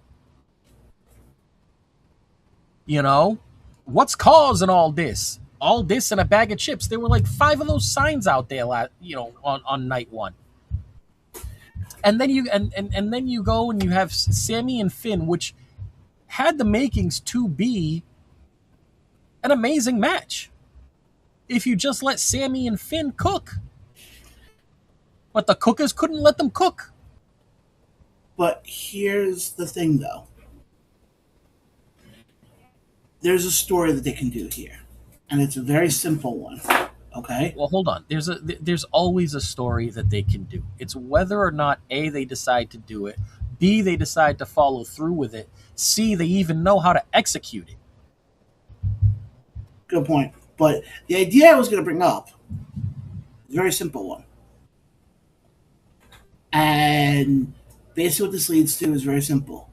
What's causing all this? All this and a bag of chips. There were like 5 of those signs out there, on night 1. And then you go and you have Sami and Finn, which had the makings to be an amazing match if you just let Sami and Finn cook. But the cookers couldn't let them cook. But here's the thing, though. There's a story that they can do here. And it's a very simple one. Okay? Well, hold on. There's always a story that they can do. It's whether or not, A, they decide to do it, B, they decide to follow through with it, C, they even know how to execute it. Good point. But the idea I was going to bring up is a very simple one. And basically what this leads to is very simple.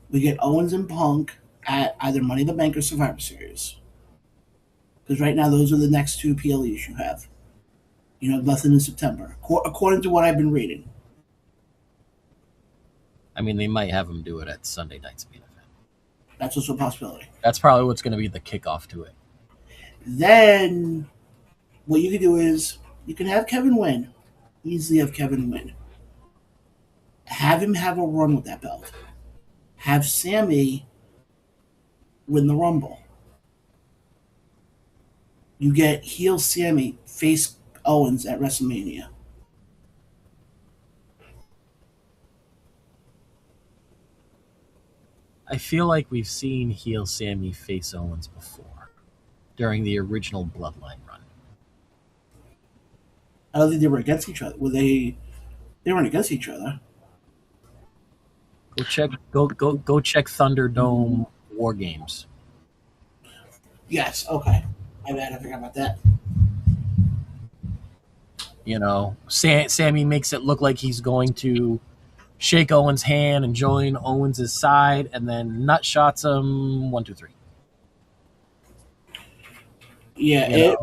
We get Owens and Punk at either Money in the Bank or Survivor Series. Because right now, those are the next 2 PLEs you have. Nothing in September, according to what I've been reading. They might have them do it at Sunday night's main event. That's also a possibility. That's probably what's going to be the kickoff to it. Then, what you can do is, you can have Kevin win. Easily have Kevin win. Have him have a run with that belt. Have Sami win the Rumble. You get heel Sami face Owens at WrestleMania. I feel like we've seen heel Sami face Owens before during the original Bloodline run. I don't think they were against each other. They weren't against each other. Go check Thunderdome War Games. Yes, okay. My bad, I forgot about that. Sami makes it look like he's going to shake Owens' hand and join Owens' side, and then nut shots him 1, 2, 3. Yeah, You know,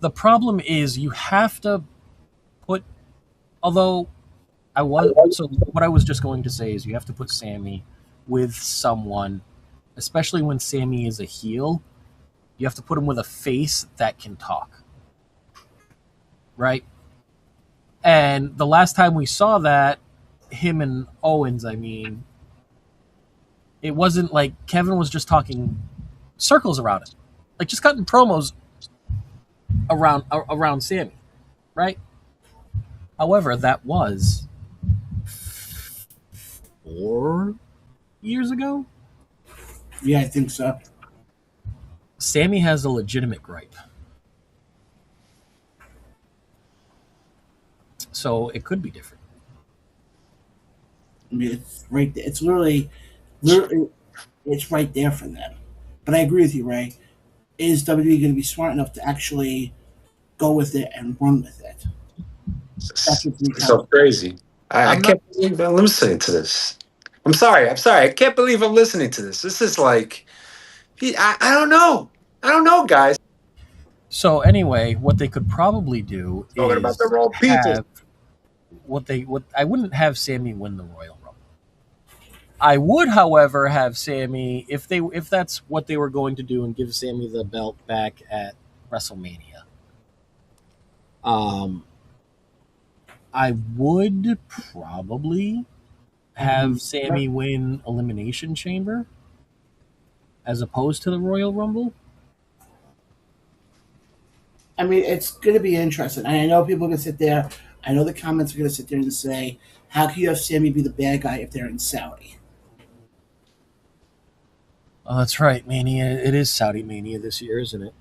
the problem is you have to put. Although what I was just going to say is you have to put Sammy with someone, especially when Sammy is a heel. You have to put him with a face that can talk, right? And the last time we saw that, him and Owens, I mean, it wasn't like Kevin was just talking circles around him, like just cutting promos around Sammy, right? However, that was 4 years ago. Yeah, I think so. Sammy has a legitimate gripe. So it could be different. I mean, it's right there. It's literally, it's right there for them. But I agree with you, Ray. Is WWE going to be smart enough to actually go with it and run with it? That's what's It's so crazy. I can't believe I'm listening to this. I'm sorry. I can't believe I'm listening to this. This is like, I don't know. I don't know, guys. So anyway, what they could probably do Talking about the is wrong people. have what I wouldn't have Sammy win the Royal Rumble. I would, however, have Sammy if that's what they were going to do and give Sammy the belt back at WrestleMania. I would probably have Sammy win Elimination Chamber as opposed to the Royal Rumble. I mean, it's going to be interesting. And I know people are going to sit there. I know the comments are going to sit there and say, how can you have Sammy be the bad guy if they're in Saudi? Oh, that's right, Mania. It is Saudi Mania this year, isn't it?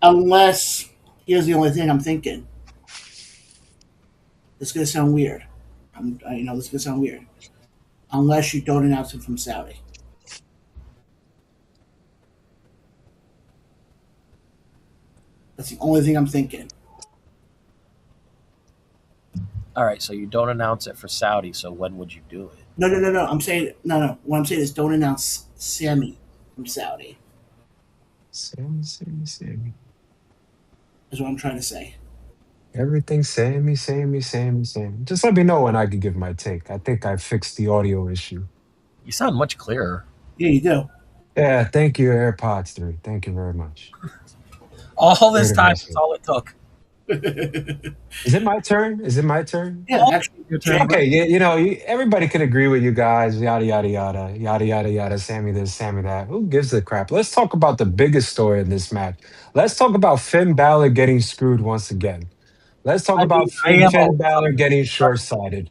Unless, here's the only thing I'm thinking. This is going to sound weird. I know this is going to sound weird. Unless you don't announce it from Saudi. That's the only thing I'm thinking. All right, so you don't announce it for Saudi, so when would you do it? No. I'm saying, no. What I'm saying is don't announce Sammy from Saudi. Sammy. Is what I'm trying to say. Everything Sammy. Just let me know when I can give my take. I think I fixed the audio issue. You sound much clearer. Yeah, you do. Yeah, thank you, AirPods 3. Thank you very much. All this Great time, investment. that's all it took. Is it my turn? Yeah, actually, Your turn. Okay, everybody can agree with you guys. Yada yada yada. Sammy this, Sammy that. Who gives a crap? Let's talk about the biggest story in this match. Let's talk about Finn Balor getting screwed once again. Let's talk I about mean, I am Finn Balor getting short-sighted.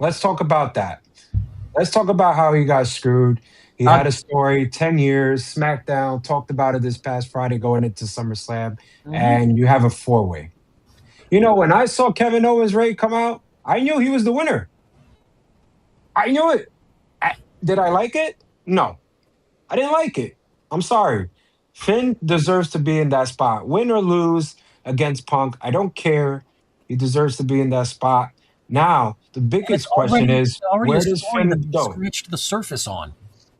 Let's talk about that. Let's talk about how he got screwed. He had a story, 10 years, SmackDown, talked about it this past Friday going into SummerSlam, and you have a four-way. You know, when I saw Kevin Owens Ray come out, I knew he was the winner. I knew it. Did I like it? No. I didn't like it. I'm sorry. Finn deserves to be in that spot. Win or lose against Punk, I don't care. He deserves to be in that spot. Now, the biggest question is, where does Finn go? Scratched the surface on.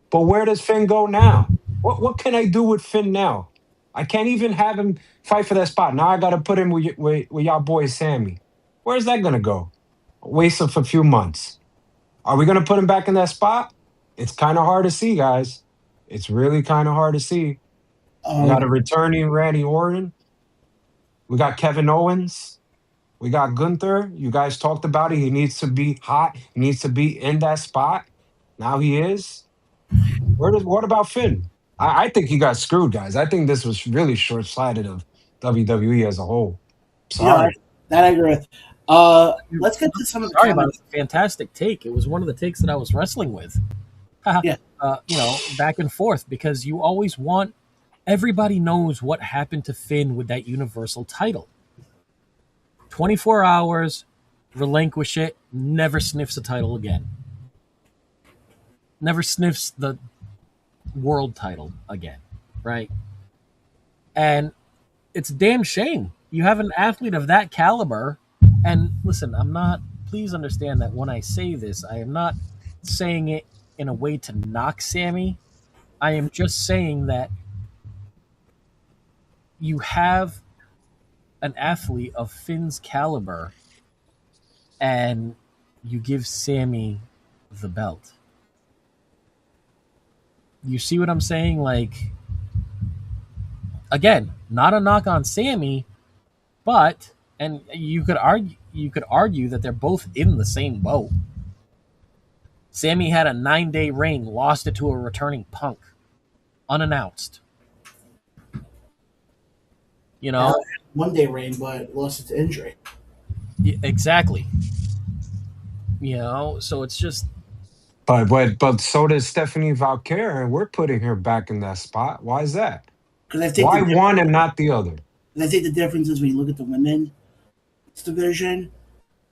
But where does Finn go now? What can I do with Finn now? I can't even have him fight for that spot. Now I got to put him with y'all boy Sammy. Where's that going to go? A waste of a few months. Are we going to put him back in that spot? It's kind of hard to see, guys. It's really kind of hard to see. We got a returning Randy Orton. We got Kevin Owens. We got Gunther. You guys talked about it. He needs to be hot. He needs to be in that spot. Now he is. What about Finn? I think he got screwed, guys. I think this was really short-sighted of WWE as a whole. Sorry. That I agree with. Let's get to some of the Sorry about it. Fantastic take. It was one of the takes that I was wrestling with. Yeah. Back and forth, because you always want everybody knows what happened to Finn with that Universal title. 24 hours, relinquish it, never sniffs the title again. Never sniffs the world title again, right? And it's a damn shame You have an athlete of that caliber, and listen, I'm not. Please understand that when I say this, I am not saying it in a way to knock Sammy. I am just saying that you have an athlete of Finn's caliber, and you give Sammy the belt. You see what I'm saying? Like, again, not a knock on Sammy, but and you could argue that they're both in the same boat. Sammy had a 9-day reign, lost it to a returning Punk, unannounced. You know, Now, 1 day reign, but lost it to injury. exactly. You know, so it's just But so does Stephanie Valkyrie, and we're putting her back in that spot. Why is that? Because I think Why one and not the other? the difference is when you look at the women's division,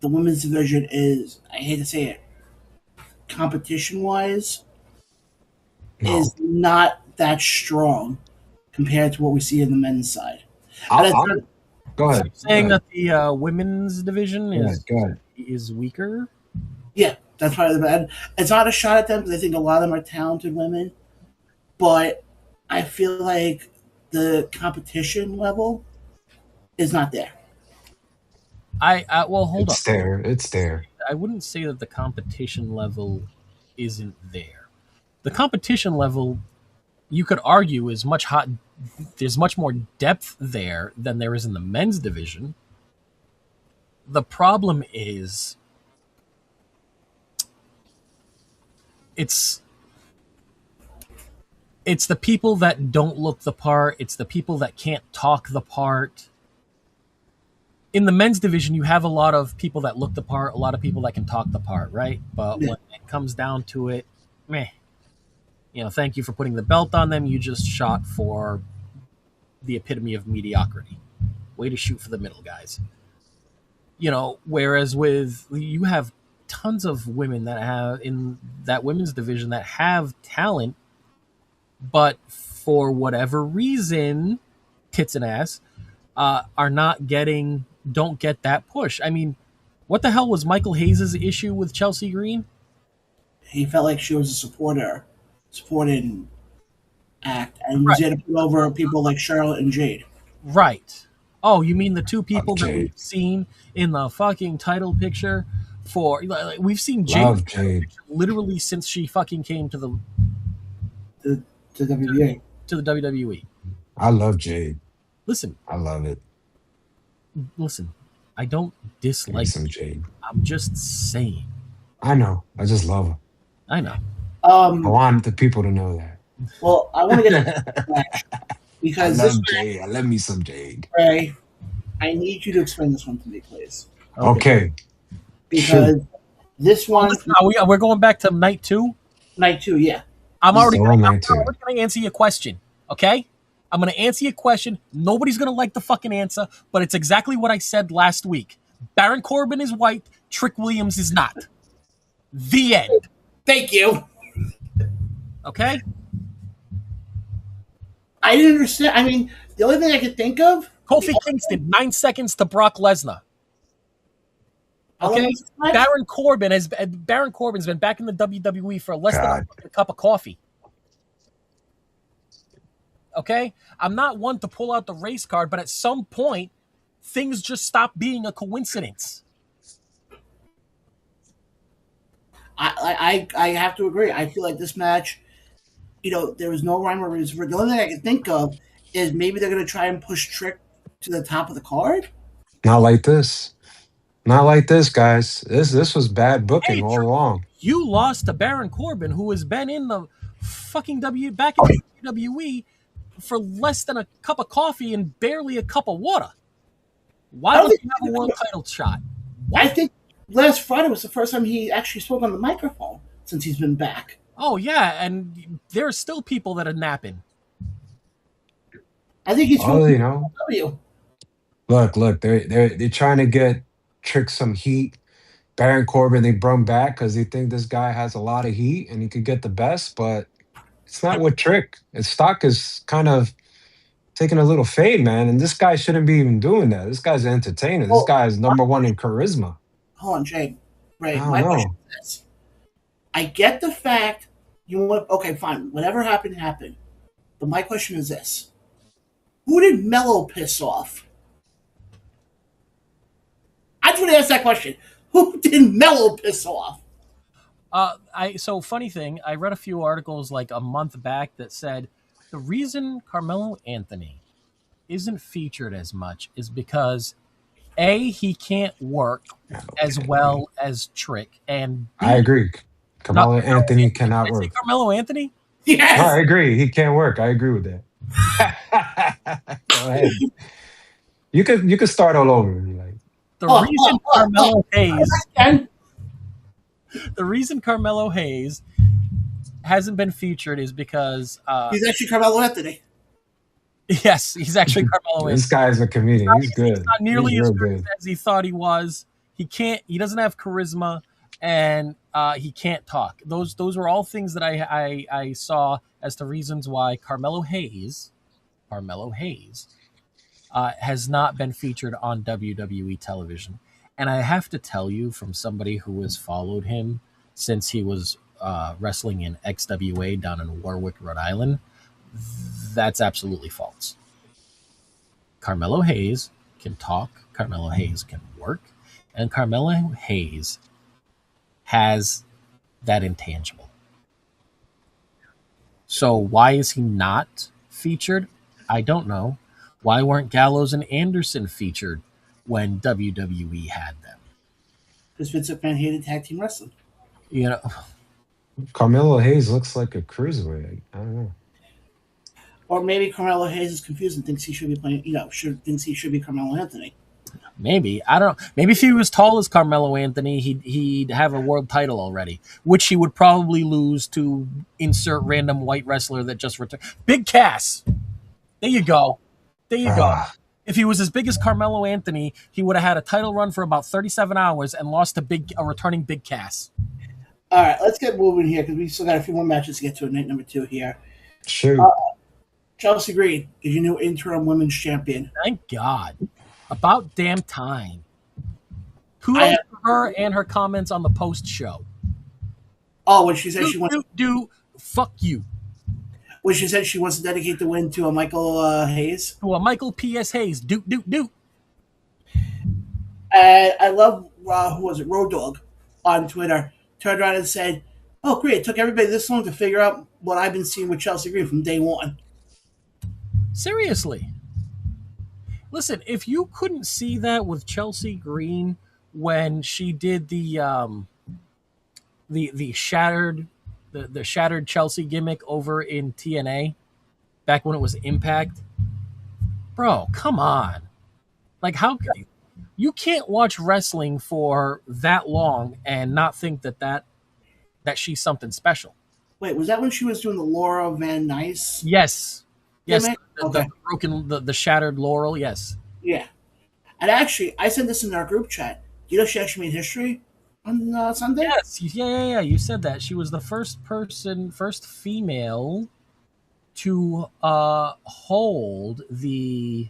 the women's division is, I hate to say it, competition wise, No, is not that strong compared to what we see in the men's side. And I'll, I'll go so ahead. you're saying Go that the women's division ahead. Go ahead. is weaker. yeah, that's probably the bad. It's not a shot at them because I think a lot of them are talented women, but I feel like the competition level is not there. I well, hold on. It's there. It's there. I wouldn't say that the competition level isn't there. The competition level, you could argue, is much hot. There's much more depth there than there is in the men's division. The problem is, it's it's the people that don't look the part. It's the people that can't talk the part. In the men's division, you have a lot of people that look the part, a lot of people that can talk the part, right? But Yeah. when it comes down to it, meh. Thank you for putting the belt on them. You just shot for the epitome of mediocrity. Way to shoot for the middle, guys. Whereas with you have tons of women that have in that women's division that have talent, but for whatever reason, tits and ass, don't get that push. I mean, what the hell was Michael Hayes' issue with Chelsea Green? He felt like she was a supporting act, and was Right. there to put over people like Charlotte and Jade. Right. Oh, you mean the two people that Jade. we've seen in the fucking title picture for we've seen Jade Love Jade. literally since she fucking came to the To WBA. WWE. I love Jade. Listen, I love it. I don't Give me dislike some it. Jade. I'm just saying. I know. I just love her. I know. I Um, want the people to know that. well, I want to get to this match I because this love Jade. I love me some Jade. Ray, I need you to explain this one to me, please. Okay. Because this one, We're going back to night 2. night 2, yeah. I'm already Still going on night two. to answer your question. Okay? I'm going to answer your question. Nobody's going to like the fucking answer, but it's exactly what I said last week. Baron Corbin is white. Trick Williams is not. The end. Thank you. Okay? I didn't understand. I mean, the only thing I could think of. Kofi Kingston, 9 seconds to Brock Lesnar. How long Okay? was this match? Baron Corbin's been back in the WWE for less than God. a cup of coffee. Okay? I'm not one to pull out the race card, but at some point, things just stop being a coincidence. I have to agree. I feel like this match, there was no rhyme or reason for it. The only thing I can think of is maybe they're going to try and push Trick to the top of the card. Not like this. Not like this, guys. This was bad booking Hey, all along. You lost to Baron Corbin, who has been in the fucking back in the WWE for less than a cup of coffee and barely a cup of water. Why don't you have a world title shot? I think last Friday was the first time he actually spoke on the microphone since he's been back. Oh yeah, and there are still people that are napping. I think he's Oh, you know. W. Look, they're trying to get Trick some heat. Baron Corbin, they brought him back because they think this guy has a lot of heat and he could get the best, but it's not with Trick. His stock is kind of taking a little fade, man. And this guy shouldn't be even doing that. This guy's an entertainer. This Well, guy is #1 in charisma. hold on, Jay. I Right. don't My question know. is this. I get the fact you want, okay, fine. Whatever happened, happened. But my question is this. Who did Mello piss off? I just want to ask that question. Who did Mello piss off? So funny thing, I read a few articles like a month back that said the reason Carmelo Anthony isn't featured as much is because he can't work as well as Trick, and B, I agree. not Carmelo Carmelo Anthony Anthony. cannot Did I say work. Carmelo Anthony? No, Yes. I agree. He can't work. I agree with that. Go ahead. You could start all over. Like, The reason Carmelo Hayes, And the reason Carmelo Hayes hasn't been featured is because he's actually Carmelo Anthony. yes, he's actually Carmelo this Anthony. guy's a comedian. He's good. He's not nearly He's as real good good. as he thought he was. He doesn't have charisma, and he can't talk. Those were all things that I saw as the reasons why Carmelo Hayes has not been featured on WWE television. And I have to tell you, from somebody who has followed him since he was wrestling in XWA down in Warwick, Rhode Island, that's absolutely false. Carmelo Hayes can talk, Carmelo Hayes can work, and Carmelo Hayes has that intangible. So why is he not featured? I don't know. Why weren't Gallows and Anderson featured when WWE had them? Because Vince McMahon hated tag team wrestling. You know, Carmelo Hayes looks like a cruiserweight. I don't know. Or maybe Carmelo Hayes is confused and thinks he should be playing, thinks he should be Carmelo Anthony. maybe. I don't know. Maybe if he was tall as Carmelo Anthony, he'd have a world title already, which he would probably lose to insert random white wrestler that just returned. Big Cass. There you go. There you go. If he was as big as Carmelo Anthony, he would have had a title run for about 37 hours and lost to a returning Big Cass. All right, let's get moving here because we still got a few more matches to get to at night number 2 here. Shoot. Chelsea Green is your new interim women's champion. Thank God. About damn time. Kudos to her and her comments on the post show. Oh, when she said she wants fuck you. When she said she wants to dedicate the win to a Michael Hayes. To a Michael P.S. Hayes. Do. And I love, who was it, Road Dogg on Twitter, turned around and said, oh, great, it took everybody this long to figure out what I've been seeing with Chelsea Green from day one. Seriously. Listen, if you couldn't see that with Chelsea Green when she did the shattered Chelsea gimmick over in TNA back when it was Impact, bro, come on. Like, how you can't watch wrestling for that long and not think that she's something special. Wait, was that when she was doing the Laura Van Nice? Yes. Yes, Okay. the shattered Laurel, yes. Yeah. And actually, I said this in our group chat. Do you know she actually made history on Sunday? Yes, yeah. You said that. She was the first female to hold the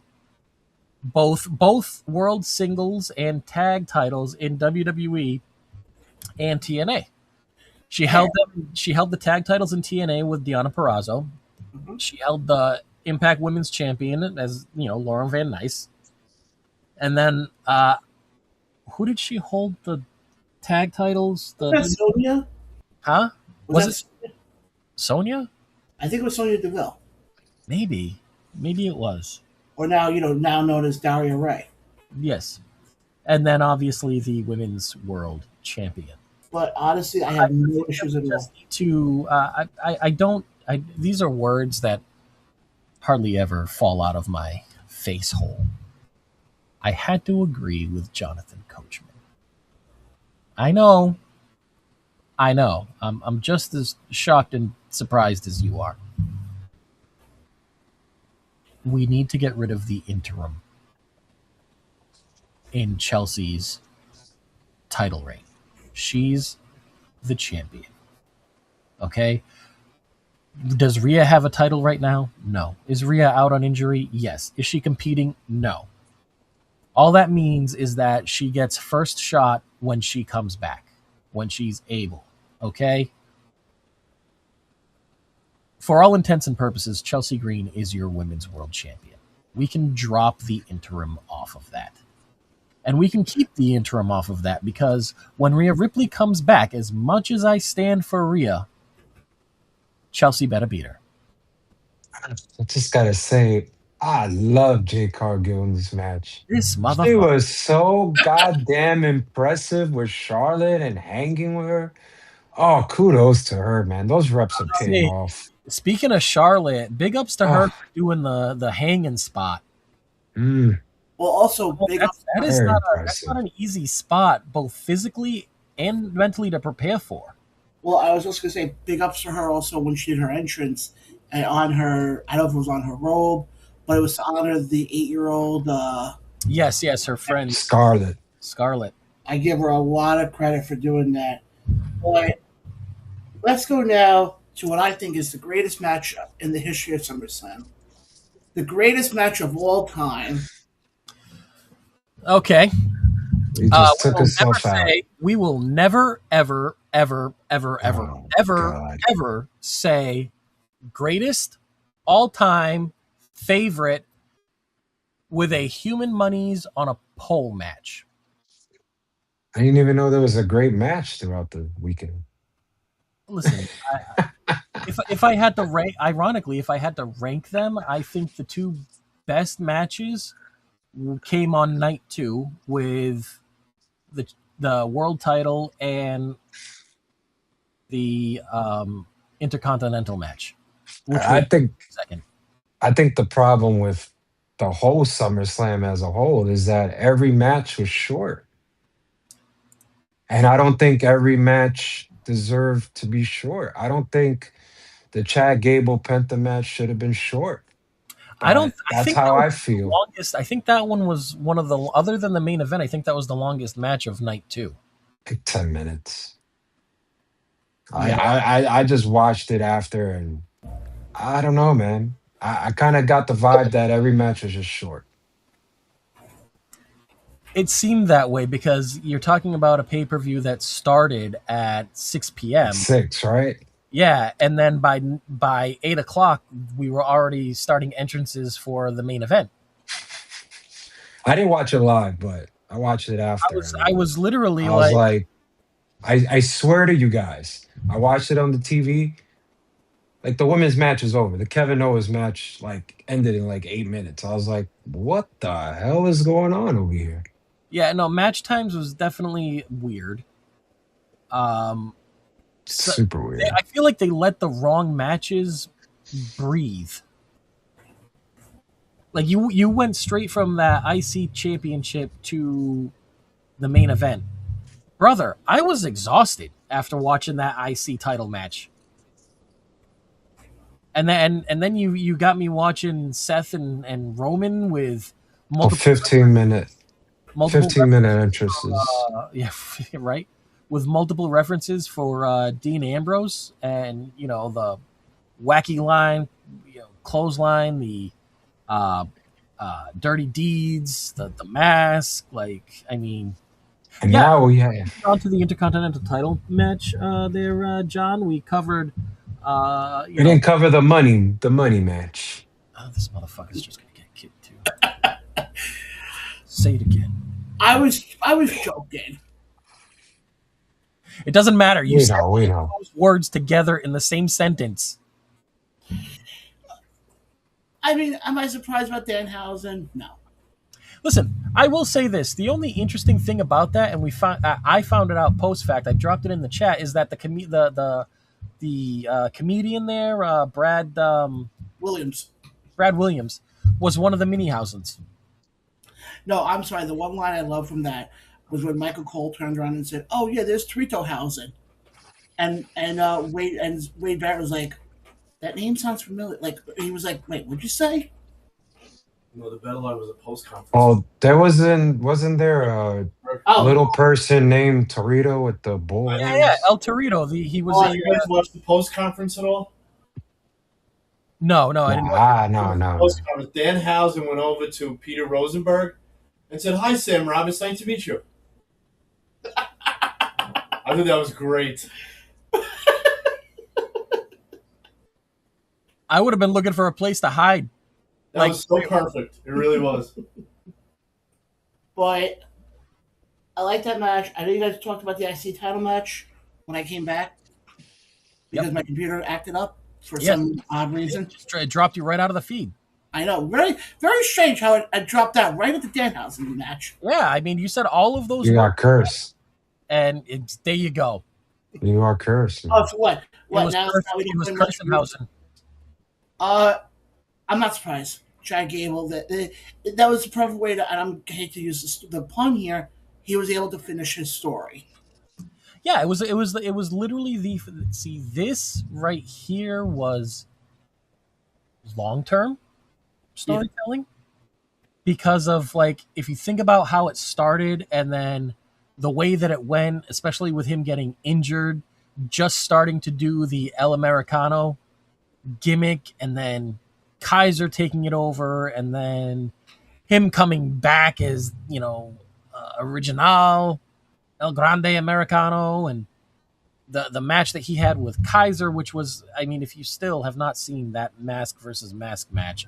both world singles and tag titles in WWE and TNA. She held the tag titles in TNA with Deonna Purrazzo. Mm-hmm. She held the Impact Women's Champion as, Laura Van Nice. And then who did she hold the tag titles? Was that Sonya? Huh? Was it Sonya? I think it was Sonya Deville. Maybe it was. Or now known as Daria Ray. Yes. And then obviously the Women's World Champion. But honestly, I have no issues at all. These are words that hardly ever fall out of my face hole. I had to agree with Jonathan Coachman. I know. I'm just as shocked and surprised as you are. We need to get rid of the interim in Chelsea's title reign. She's the champion. Okay? Does Rhea have a title right now? No. Is Rhea out on injury? Yes. Is she competing? No. All that means is that she gets first shot when she comes back, when she's able. Okay? For all intents and purposes, Chelsea Green is your women's world champion. We can drop the interim off of that. And we can keep the interim off of that because when Rhea Ripley comes back, as much as I stand for Rhea, Chelsea better beat her. I just gotta say, I love Jade Cargill in this match. This She motherfucker. was so goddamn impressive with Charlotte and hanging with her. Oh, kudos to her, man. Those reps are paying Hey, off. speaking of Charlotte, big ups to her Oh, for doing the hanging spot. mm, Well, also big up. That is very that's impressive. not an easy spot, both physically and mentally, to prepare for. Well, I was just gonna say big ups to her also when she did her entrance and on her. I don't know if it was on her robe, but it was to honor the 8-year-old. Yes, her friend Scarlet. Scarlett. I give her a lot of credit for doing that. But let's go now to what I think is the greatest match in the history of SummerSlam. The greatest match of all time. Okay. He just took himself out. We will never, ever, ever, ever, ever, Oh, ever, God. ever say greatest all-time favorite with a human monies on a pole match. I didn't even know there was a great match throughout the weekend. Listen, if I had to rank, ironically, if I had to rank them, I think the two best matches came on night 2 with the world title and the intercontinental match, which I was think second. I think the problem with the whole SummerSlam as a whole is that every match was short. And I don't think every match deserved to be short. I don't think the Chad Gable Penta match should have been short. I That's think how that was I the feel. longest. I think that one was one of the, other than the main event, I think that was the longest match of night 2. Like 10 minutes. Yeah. I just watched it after and I don't know, man. I kind of got the vibe that every match was just short. It seemed that way because you're talking about a pay-per-view that started at 6 p.m. 6, right? Yeah, and then by 8 o'clock, we were already starting entrances for the main event. I didn't watch it live, but I watched it after. I was literally I was like, I swear to you guys, I watched it on the TV. Like the women's match was over. The Kevin Owens match like ended in like 8 minutes. I was like, what the hell is going on over here? yeah, no, match times was definitely weird. Super weird. I feel like they let the wrong matches breathe. Like you went straight from that IC championship to the main event. Brother, I was exhausted after watching that IC title match. And then you got me watching Seth and Roman with multiple 15-minute references entrances. yeah, right. With multiple references for Dean Ambrose and the wacky line, clothesline, the dirty deeds, the mask. Like, I mean, And now we have on to the Intercontinental title match. There, John, we covered. we didn't cover the money match. Oh, this motherfucker's just gonna get kicked too. Say it again. I was joking. It doesn't matter. You said know. those words together in the same sentence. I mean, am I surprised about Danhausen? No. Listen, I will say this: the only interesting thing about that, and I found it out post fact. I dropped it in the chat. Is that the comedian there, Brad Williams. Brad Williams, was one of the Minihausens. No, I'm sorry. The one line I love from that was when Michael Cole turned around and said, "Oh yeah, there's Toritohausen," and Wade Barrett was like, "That name sounds familiar." Like he was like, "Wait, what'd you say?" No, the battle line was a post conference. Oh, there wasn't there a little person named Torito with the bull? Yeah, El Torito. He was. You guys watch the post conference at all? No, I didn't. No. Danhausen went over to Peter Rosenberg and said, "Hi, Sam Robb. It's nice to meet you." I think that was great. I would have been looking for a place to hide. That was so perfect. It really was. But I like that match. I know you guys talked about the IC title match when I came back because my computer acted up for some odd reason. It dropped you right out of the feed. I know. Very, very strange how it dropped out right at the Danhausen match. Yeah, I mean, you said all of those. You are cursed. And there you go. You are cursed. Oh, for what? What now? It was Kirstenhausen. I'm not surprised. Chad Gable. That was the perfect way to. And I hate to use the pun here. He was able to finish his story. Yeah, it was literally this right here was long-term storytelling because of like if you think about how it started and then the way that it went, especially with him getting injured, just starting to do the El Americano gimmick and then Kaiser taking it over and then him coming back as, Original El Grande Americano and the match that he had with Kaiser, which was, I mean, if you still have not seen that mask versus mask match,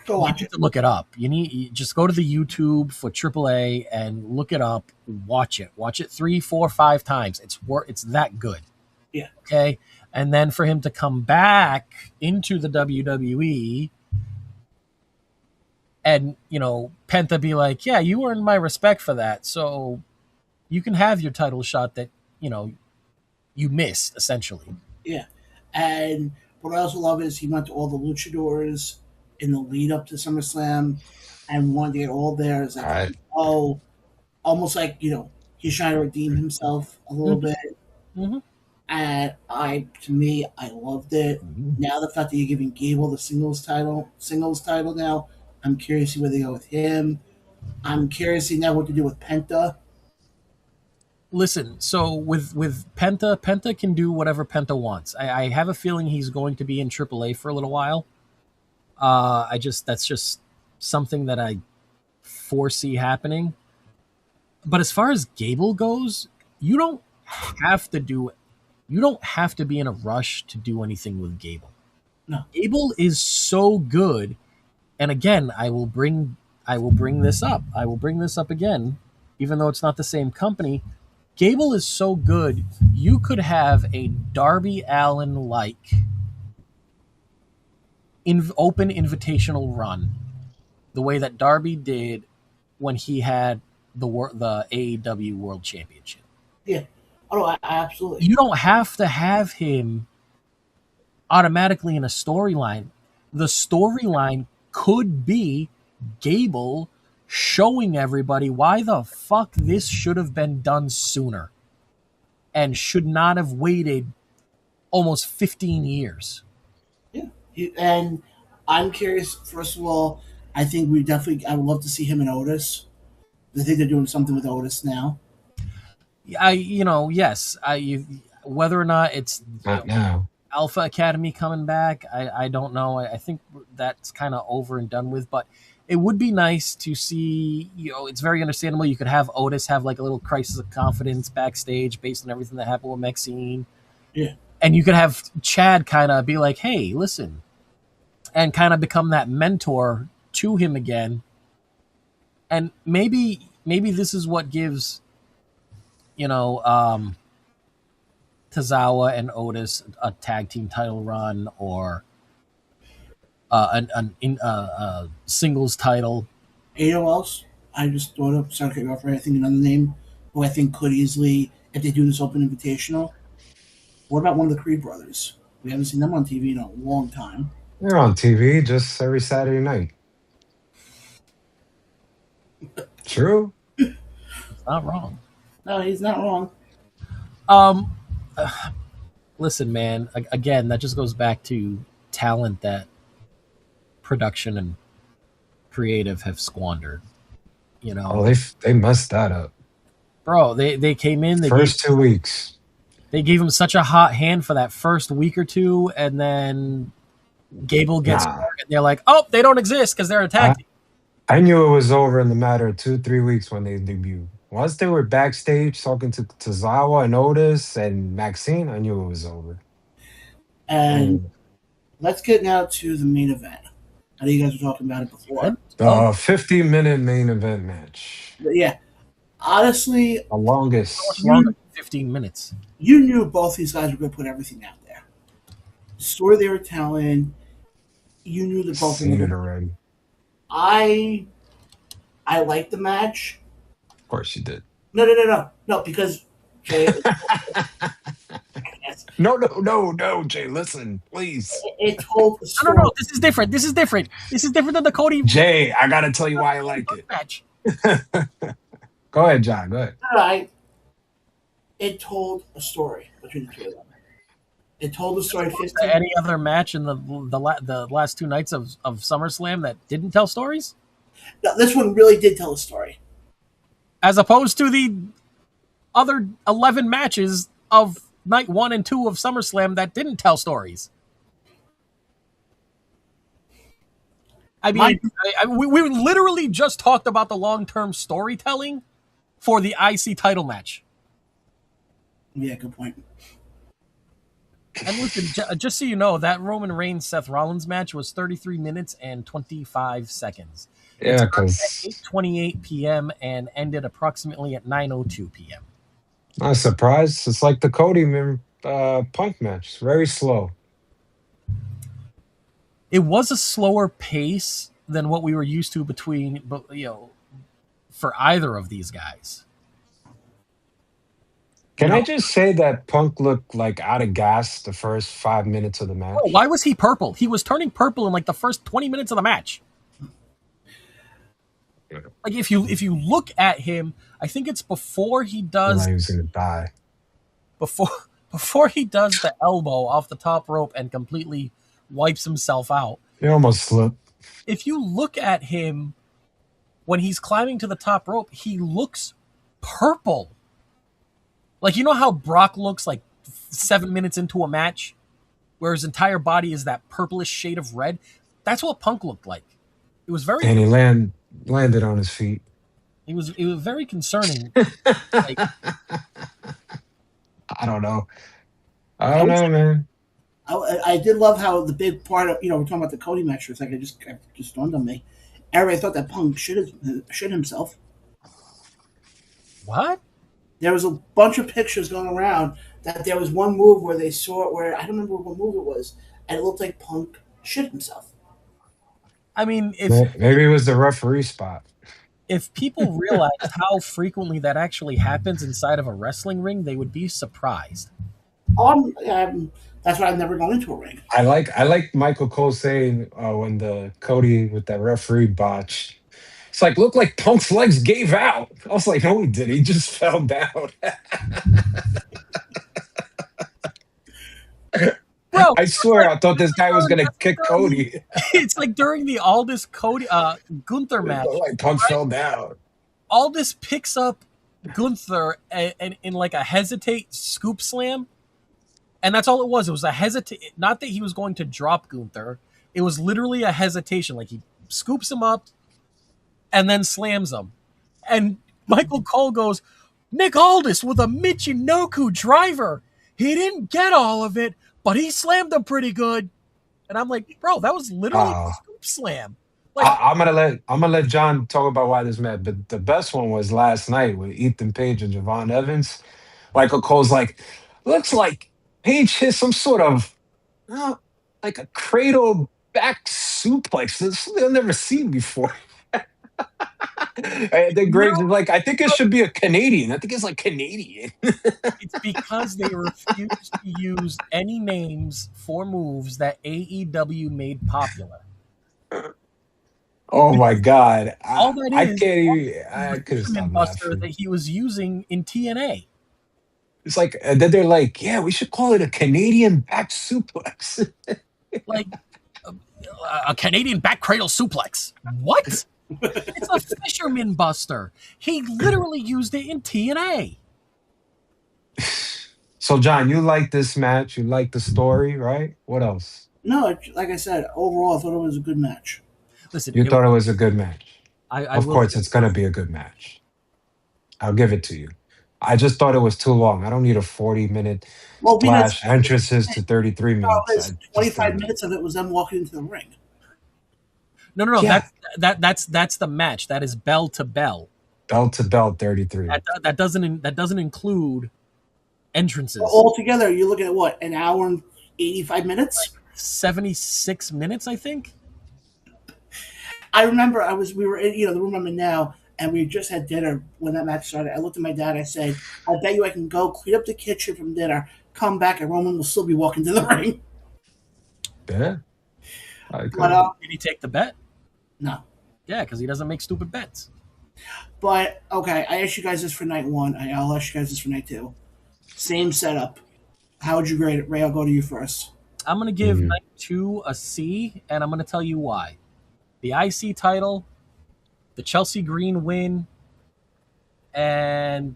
go watch it. Look it up. You just go to the YouTube for AAA and look it up. Watch it. Watch it 3, 4, 5 times. It's that good. Yeah. Okay. And then for him to come back into the WWE and, Penta be like, yeah, you earned my respect for that. So you can have your title shot that, you missed, essentially. Yeah. And what I also love is he went to all the luchadors in the lead up to SummerSlam and wanted to get all there. It's like, almost like, he's trying to redeem himself a little bit. Mm-hmm. And I loved it. Now the fact that you're giving Gable the singles title now, I'm curious to see where they go with him. I'm curious to see now what to do with Penta. Listen, so with Penta can do whatever Penta wants. I have a feeling he's going to be in AAA for a little while. That's just something that I foresee happening. But as far as Gable goes, you don't have to be in a rush to do anything with Gable. No. Gable is so good. And again, I will bring this up. I will bring this up again, even though it's not the same company. Gable is so good, you could have a Darby Allin-like open invitational run, the way that Darby did when he had the AEW World Championship. Yeah. Oh, absolutely. You don't have to have him automatically in a storyline. The storyline could be Gable showing everybody why the fuck this should have been done sooner and should not have waited almost 15 years. Yeah. And I'm curious, first of all, I would love to see him and Otis. I think they're doing something with Otis now. Yes. Whether or not it's not now. Alpha Academy coming back, I don't know. I think that's kind of over and done with, but it would be nice to see, it's very understandable. You could have Otis have like a little crisis of confidence backstage based on everything that happened with Maxine. Yeah. And you could have Chad kind of be like, hey, listen, and kind of become that mentor to him again. And maybe this is what gives, Tozawa and Otis a tag team title run or a singles title. You know else? I just thought of, sorry to cut you off, I think another name who I think could easily, if they do this open invitational, what about one of the Creed brothers? We haven't seen them on TV in a long time. They're on TV just every Saturday night. True. It's not wrong. No, he's not wrong. Listen, man, again, that just goes back to talent that production and creative have squandered. Oh, they messed that up. Bro, they came in. First 2 weeks. They gave him such a hot hand for that first week or two, and then Gable gets hurt, and they're like, "Oh, they don't exist because they're attacking." I knew it was over in the matter of 2-3 weeks when they debuted. Once they were backstage talking to Tozawa and Otis and Maxine, I knew it was over. And let's get now to the main event. I know you guys were talking about it before. The 50-minute main event match. But yeah, honestly, The longest. So much longer than 15 minutes. You knew both these guys were going to put everything out there. The story they were telling, you knew that both of Seen them. it already. I liked the match. Of course you did. No, because Jay. No, Jay. Listen, please. It told the story. No. This is different. This is different than the Cody. Jay, I gotta tell you why I like it. Match. Go ahead, John. Go ahead. All right. It told a story between the two of them. It told a story. 15. Any other match in the last 2 nights of SummerSlam that didn't tell stories? No, this one really did tell a story. As opposed to the other 11 matches of night 1 and 2 of SummerSlam that didn't tell stories. I mean, we literally just talked about the long-term storytelling for the IC title match. Yeah, good point. And listen, just so you know, that Roman Reigns Seth Rollins match was 33 minutes and 25 seconds. Yeah, It started because at 8:28 p.m. and ended approximately at 9:02 p.m. not surprised. It's like the Cody Punk match. It's very slow. It was a slower pace than what we were used to for either of these guys. Can I just say that Punk looked like out of gas the first 5 minutes of the match? Oh, why was he purple? He was turning purple in like the first 20 minutes of the match. Like if you look at him, I think it's before he does. He was gonna die. Before he does the elbow off the top rope and completely wipes himself out. He almost slipped. If you look at him when he's climbing to the top rope, he looks purple. Like, you know how Brock looks like 7 minutes into a match, where his entire body is that purplish shade of red? That's what Punk looked like. It was very. And he landed on his feet. It was very concerning. Like, I don't know. I don't know, man. I did love how the big part of, we're talking about the Cody match for a second. It just dawned on me. Everybody thought that Punk shit himself. What? There was a bunch of pictures going around that there was one move where they saw it, where I don't remember what move it was, and it looked like Punk shit himself. I mean, maybe it was the referee spot. If people realized how frequently that actually happens inside of a wrestling ring, they would be surprised. That's why I've never gone into a ring. I like Michael Cole saying when the Cody with that referee botch. It's like, looked like Punk's legs gave out. I was like, no, he did. He just fell down. Bro, I swear, I thought this guy was going to kick Cody. It's like during the Aldis Gunther match. Like Punk fell down. Aldis picks up Gunther and in like a hesitate scoop slam. And that's all it was. It was a hesitate. Not that he was going to drop Gunther. It was literally a hesitation. Like he scoops him up and then slams him. And Michael Cole goes, Nick Aldis with a Michinoku driver. He didn't get all of it, but he slammed him pretty good. And I'm like, bro, that was literally a scoop slam. Like, I'm gonna let John talk about why this match. But the best one was last night with Ethan Page and Javon Evans. Michael Cole's like, looks like Page hit some sort of like a cradle back suplex. This I've never seen before. And then Graves is like, I think it should be a Canadian. I think it's like Canadian. It's because they refused to use any names for moves that AEW made popular. Oh my God. All that I is, can't even. I could have stopped Buster laughing. that he was using in TNA. It's like, and then they're like, yeah, we should call it a Canadian back suplex. Like a Canadian back cradle suplex. What? It's a fisherman buster. He literally used it in TNA. So, John, you like this match? You like the story, right? What else? No, like I said, overall, I thought it was a good match. Listen, You thought it was a good match. I Of will course, say it's gonna be a good match. I'll give it to you. I just thought it was too long. I don't need a 40-minute Well, because splash entrances to 33 minutes. it's I just 25 didn't need minutes of it was them walking into the ring. no. Yeah. That's the match. That is bell to bell. Belt to belt 33. That doesn't include entrances. Altogether, you're looking at what, an hour and 85 minutes? 76 minutes, I think. I remember we were in the room I'm in now, and we just had dinner when that match started. I looked at my dad. I said, "I bet you I can go clean up the kitchen from dinner, come back, and Roman will still be walking to the ring." Yeah. I But Did he take the bet? no. Yeah, because he doesn't make stupid bets. But okay, I asked you guys this for night one. I'll ask you guys this for night two. Same setup. How would you grade it, Ray? I'll go to you first. I'm gonna give night 2 a C, and I'm gonna tell you why. The IC title, the Chelsea Green win, and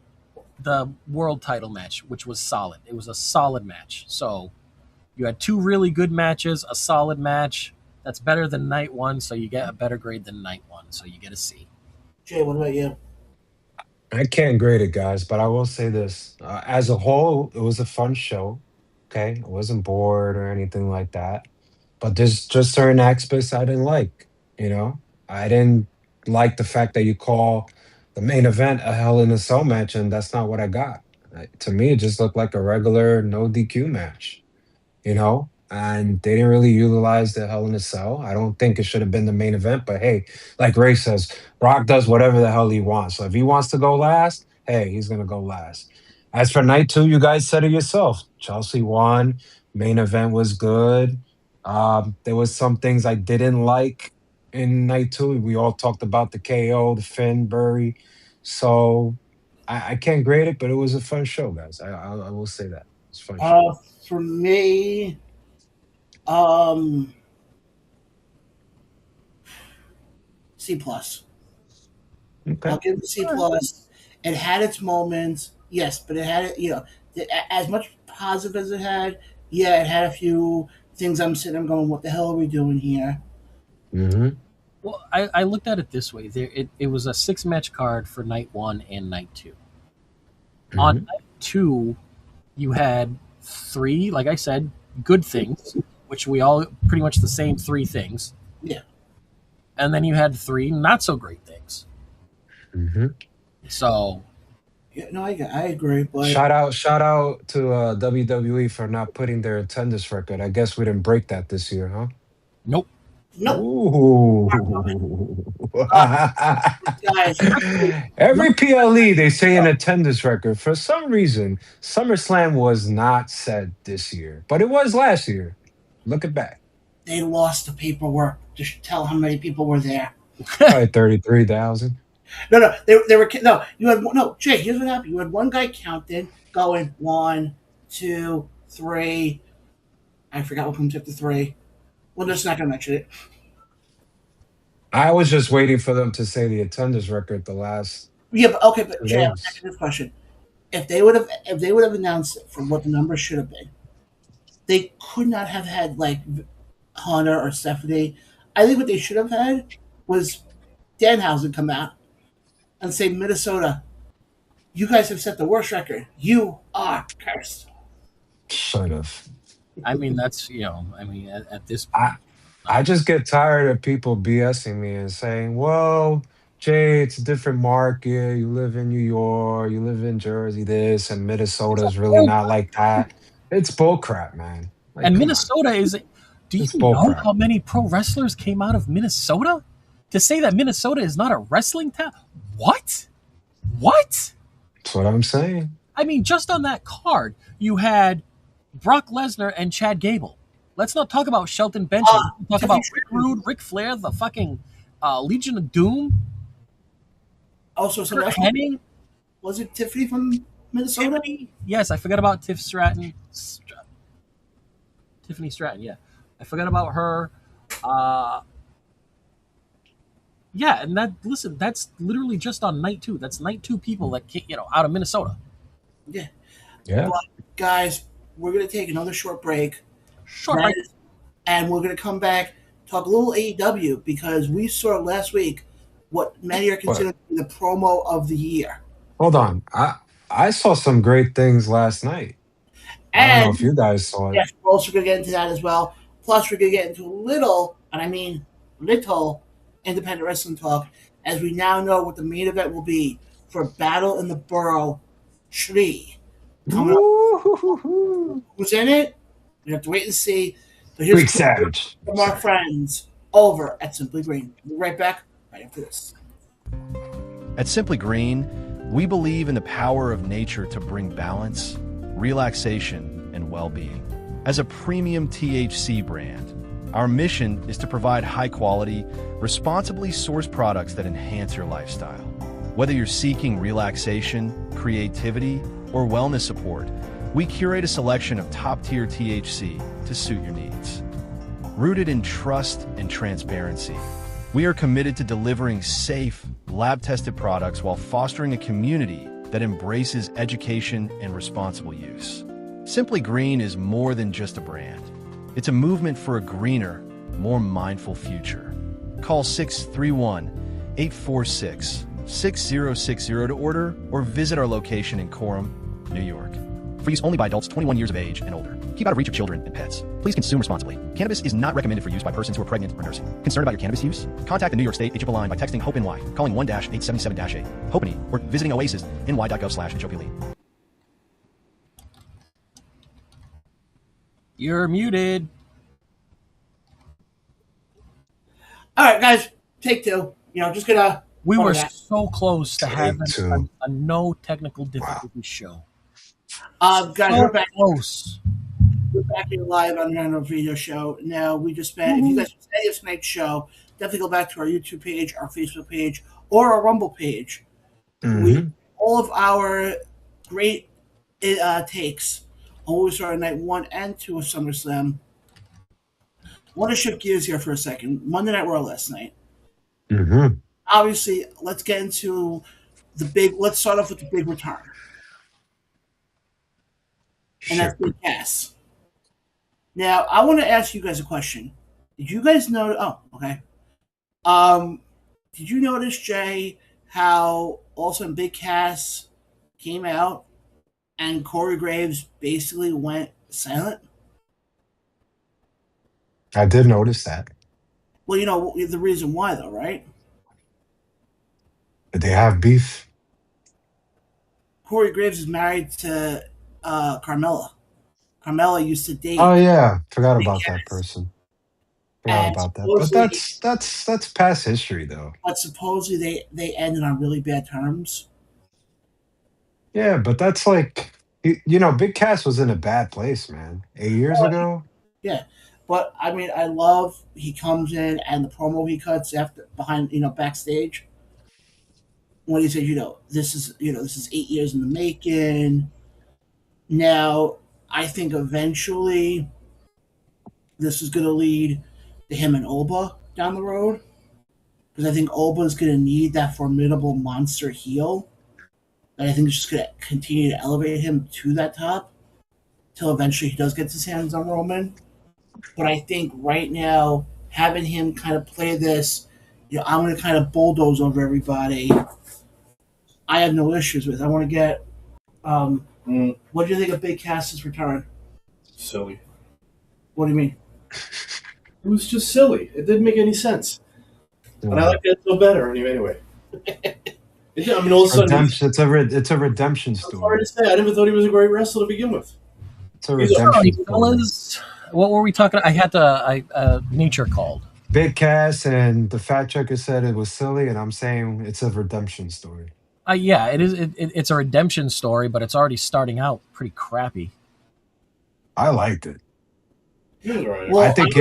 the world title match, which was solid. It was a solid match. So you had 2 really good matches, a solid match. That's better than night 1, so you get a better grade than night 1, so you get a C. Jay, what about you? I can't grade it, guys, but I will say this. As a whole, it was a fun show. Okay. I wasn't bored or anything like that. But there's just certain aspects I didn't like. You know, I didn't like the fact that you call the main event a Hell in a Cell match, and that's not what I got. To me, it just looked like a regular no DQ match. And they didn't really utilize the Hell in a Cell. I don't think it should have been the main event, but hey, like Ray says, Brock does whatever the hell he wants. So if he wants to go last, hey, he's gonna go last. As for night two, you guys said it yourself. Chelsea won. Main event was good. There was some things I didn't like in night two. We all talked about the KO, the Finn Burry. So I can't grade it, but it was a fun show, guys. I will say that it's a fun show. For me, C plus. Okay. I'll give it a C plus. It had its moments, yes, but it had as much positive as it had. Yeah, it had a few things. I'm sitting, I'm going, what the hell are we doing here? Mm-hmm. Well, I looked at it this way. It was a 6-match card for night 1 and night 2. Mm-hmm. On night 2, you had 3, like I said, good things, which we all pretty much the same 3 things. Yeah. And then you had 3 not so great things. Mm-hmm. So, yeah, no, I agree. But shout out to WWE for not putting their attendance record. I guess we didn't break that this year, huh? nope. Ooh. Guys, Every PLE they say an attendance record. For some reason, SummerSlam was not set this year, but it was last year. Look at back. they lost the paperwork to tell how many people were there. Probably 33,000. No, they were no. You had no Jay. Here's what happened. You had one guy counted, going 1, 2, 3. I forgot what comes after 3. Well, just not gonna mention it. I was just waiting for them to say the attendance record the last Yeah, but okay, but 2 Jay, I'll days. ask you this question: if they would have announced it for what the number should have been, they could not have had like Hunter or Stephanie. I think what they should have had was Danhausen come out and say, Minnesota, you guys have set the worst record. You are cursed. Should have. I mean, that's, at this I point. I just get tired of people BSing me and saying, "Well, Jay, it's a different market. You live in New York, you live in Jersey, this, and Minnesota is really not like that." It's bullcrap, man. Like, And come on, Minnesota is. Do you it's know bullcrap. how many pro wrestlers came out of Minnesota? To say that Minnesota is not a wrestling town? What? What? That's what I'm saying. I mean, just on that card, you had Brock Lesnar and Chad Gable. Let's not talk about Shelton Benjamin. Let's talk about Rick Rude, Ric Flair, the fucking Legion of Doom, Also, somebody Kurt else, Hennig, was it Tiffany from Minnesota? Tiffany. Yes, I forgot about Tiff Stratton. Tiffany Stratton, yeah. I forgot about her. Yeah, and that's literally just on night 2. That's night 2 people that came, out of Minnesota. Yeah. Yeah. But guys, we're gonna take another short break. Short break. And we're gonna come back, talk a little AEW, because we saw last week what many are But considering the promo of the year. hold on. I saw some great things last night. I don't know if And you guys saw it. yes, we're also going to get into that as well. Plus, we're going to get into a little, and I mean little, independent wrestling talk, as we now know what the main event will be for Battle in the Borough 3 coming up. Woo-hoo-hoo-hoo. Who's in it? We have to wait and see. But here's Freak Savage. from our friends over at Simply Green. We'll be right back right after this. At Simply Green, we believe in the power of nature to bring balance, relaxation, and well-being. As a premium THC brand, our mission is to provide high-quality, responsibly sourced products that enhance your lifestyle. Whether you're seeking relaxation, creativity, or wellness support, we curate a selection of top-tier THC to suit your needs. Rooted in trust and transparency, we are committed to delivering safe, lab-tested products while fostering a community that embraces education and responsible use. Simply Green is more than just a brand. It's a movement for a greener, more mindful future. Call 631-846-6060 to order or visit our location in Coram, New York. For use only by adults 21 years of age and older. Keep out of reach of children and pets. Please consume responsibly. Cannabis is not recommended for use by persons who are pregnant or nursing. Concerned about your cannabis use? Contact the New York State HIPAA line by texting HOPE-NY, calling 1-877-8, HOPE-NY, or visiting oasisny.gov/HOPE. You're muted. All right, guys, take two. Just going to. We were so close to Take having two. a no technical difficulty show. Guys, So we're back. close. We're back here live on our video show. Now, we just spent, if you guys missed any of tonight's show, definitely go back to our YouTube page, our Facebook page, or our Rumble page. All of our great takes always are night 1 and 2 of SummerSlam. I want to shift gears here for a second. Monday Night Raw last night. Obviously, let's get into let's start off with the big return. And that's Big Cass. Now, I want to ask you guys a question. Did you guys know? Oh, okay. Did you notice, Jay, how all of a sudden Big Cass came out and Corey Graves basically went silent? I did notice that. Well, you know the reason why, though, right? Did they have beef? Corey Graves is married to Carmella. Carmella used to date. Oh yeah, forgot Big about Cass. that person. Forgot And about that. But that's past history, though. But supposedly they ended on really bad terms. Yeah, but that's like Big Cass was in a bad place, man. 8 years ago. Yeah, but I mean, I love he comes in and the promo he cuts behind backstage when he said, this is 8 years in the making. Now, I think eventually this is going to lead to him and Oba down the road, because I think Oba is going to need that formidable monster heel. And I think it's just going to continue to elevate him to that top till eventually he does get his hands on Roman. But I think right now, having him kind of play this, I'm going to kind of bulldoze over everybody, I have no issues with. I want to get, what do you think of Big Cass's return? Silly. What do you mean? It was just silly. It didn't make any sense. And I like that so better anyway. All of a sudden, it's a redemption story. Sorry to say, I never thought he was a great wrestler to begin with. It's a redemption story. Fellas, what were we talking? I had nature called. Big Cass and the Fat Checker said it was silly, and I'm saying it's a redemption story. Yeah, it is. It's a redemption story, but it's already starting out pretty crappy. I liked it. Right. Well, I think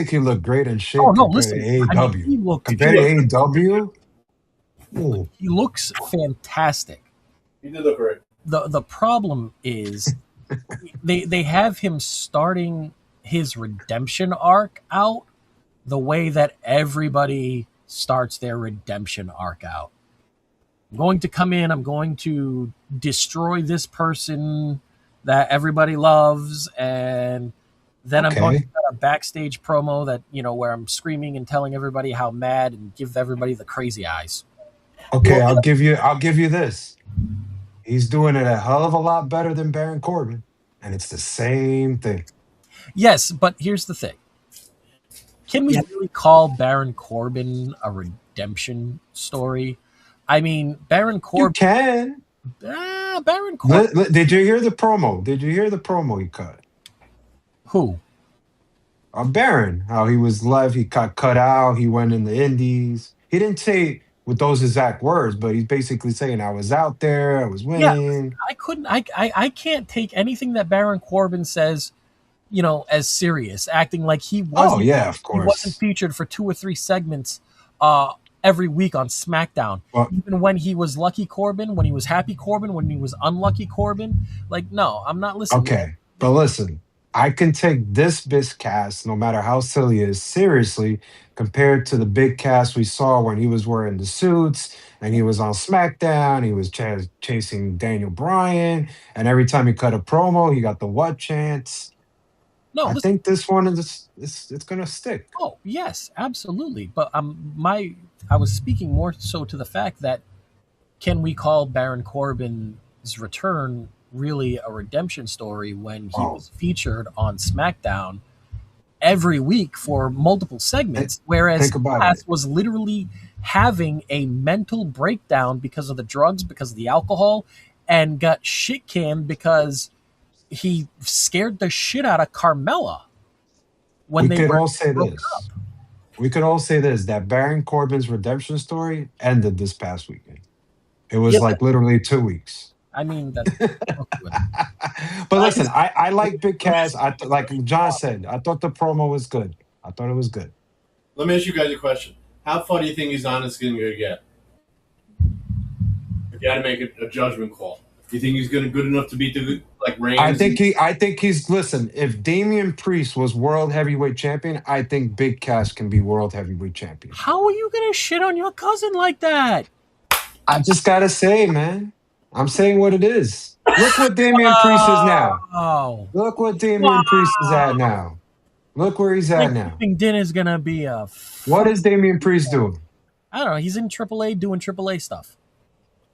he looked great in shape. Oh no, compared listen, to AEW. Compared to AEW, he looks fantastic. He did look great. The problem is they have him starting his redemption arc out the way that everybody starts their redemption arc out. I'm going to come in, I'm going to destroy this person, that everybody loves, and then I'm going to Okay. cut a backstage promo that where I'm screaming and telling everybody how mad and give everybody the crazy eyes. Okay, Well, I'll give you this. He's doing it a hell of a lot better than Baron Corbin, and it's the same thing. Yes, but here's the thing: can we yeah, really call Baron Corbin a redemption story? I mean, You can. Baron Corbin. Did you hear the promo? Did you hear the promo he cut? Who? Baron, how he was left, he got cut out, he went in the Indies. He didn't say with those exact words, but he's basically saying, I was out there, I was Yeah, listen, winning. I couldn't. I can't take anything that Baron Corbin says, as serious, acting like Oh, yeah, of he wasn't course. featured for 2 or 3 segments every week on SmackDown. Well, Even when he was Lucky Corbin, when he was Happy Corbin, when he was Unlucky Corbin, like no, I'm not listening. okay, but listen, I can take this big cast, no matter how silly it is, seriously compared to the big cast we saw when he was wearing the suits and he was on SmackDown. He was chasing Daniel Bryan, and every time he cut a promo, he got the what chance. No, I listen. think this one is it's gonna stick. Oh yes, absolutely. But I was speaking more so to the fact that can we call Baron Corbin's return really a redemption story when he Oh, was featured on SmackDown every week for multiple th- segments, whereas think about Cass it. was literally having a mental breakdown because of the drugs, because of the alcohol, and got shit canned because he scared the shit out of Carmella when We they could were all say broke up. this. We could all say this that Baron Corbin's redemption story ended this past weekend. It was yeah. like literally 2 weeks. I mean, that's okay with it. But I listen, just, I like Big Cass. Like John said, I thought the promo was good. I thought it was good. Let me ask you guys a question. How far do you think he's honestly going to get? If you had to make a judgment call, do you think he's going to good enough to beat the like I Reigns? think he's listen. If Damian Priest was world heavyweight champion, I think Big Cass can be world heavyweight champion. How are you gonna shit on your cousin like that? I just gotta say, man. I'm saying what it is. Look what Damian Priest is now. Wow. Look what Damian Priest is Wow. at now. Look where he's at now. Thanksgiving dinner's gonna be a What is Damian Priest doing? I don't know. He's in AAA doing AAA stuff.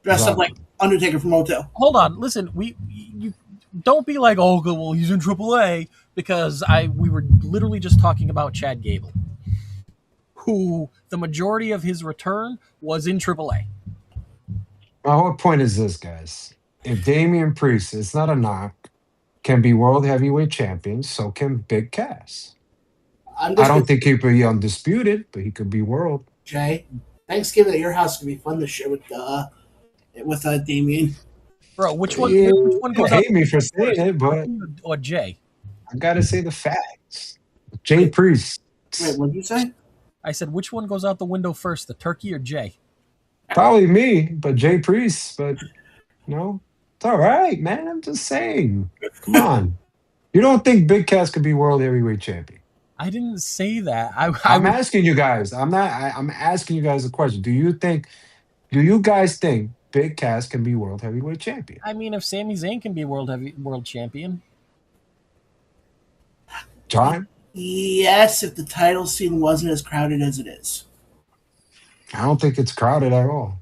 dressed up like Exactly. Undertaker from Motel. Hold on, listen. You don't be like, oh, good, well, he's in AAA because we were literally just talking about Chad Gable, who the majority of his return was in AAA. My whole point is this, guys. If Damian Priest, it's not a knock, can be world heavyweight champion, so can Big Cass. I'm I just don't gonna think he could be undisputed, but he could be world. Jay. Thanksgiving at your house could be fun this year with Damien. Bro, which one? Yeah, Which one goes out hate me for saying it, but or Jay? I gotta say the facts. Jay Priest, Wait, what did you say? I said, which one goes out the window first, the turkey or Jay? probably me, but Jay Priest, but it's all right, man. I'm just saying. Come on. You don't think Big Cass could be world heavyweight champion? I didn't say that. I I'm was. asking you guys. I'm not. I'm asking you guys a question. Do you think? Do you guys think Big Cass can be world heavyweight champion? I mean, if Sami Zayn can be world champion, John, Yes, if the title scene wasn't as crowded as it is. I don't think it's crowded at all.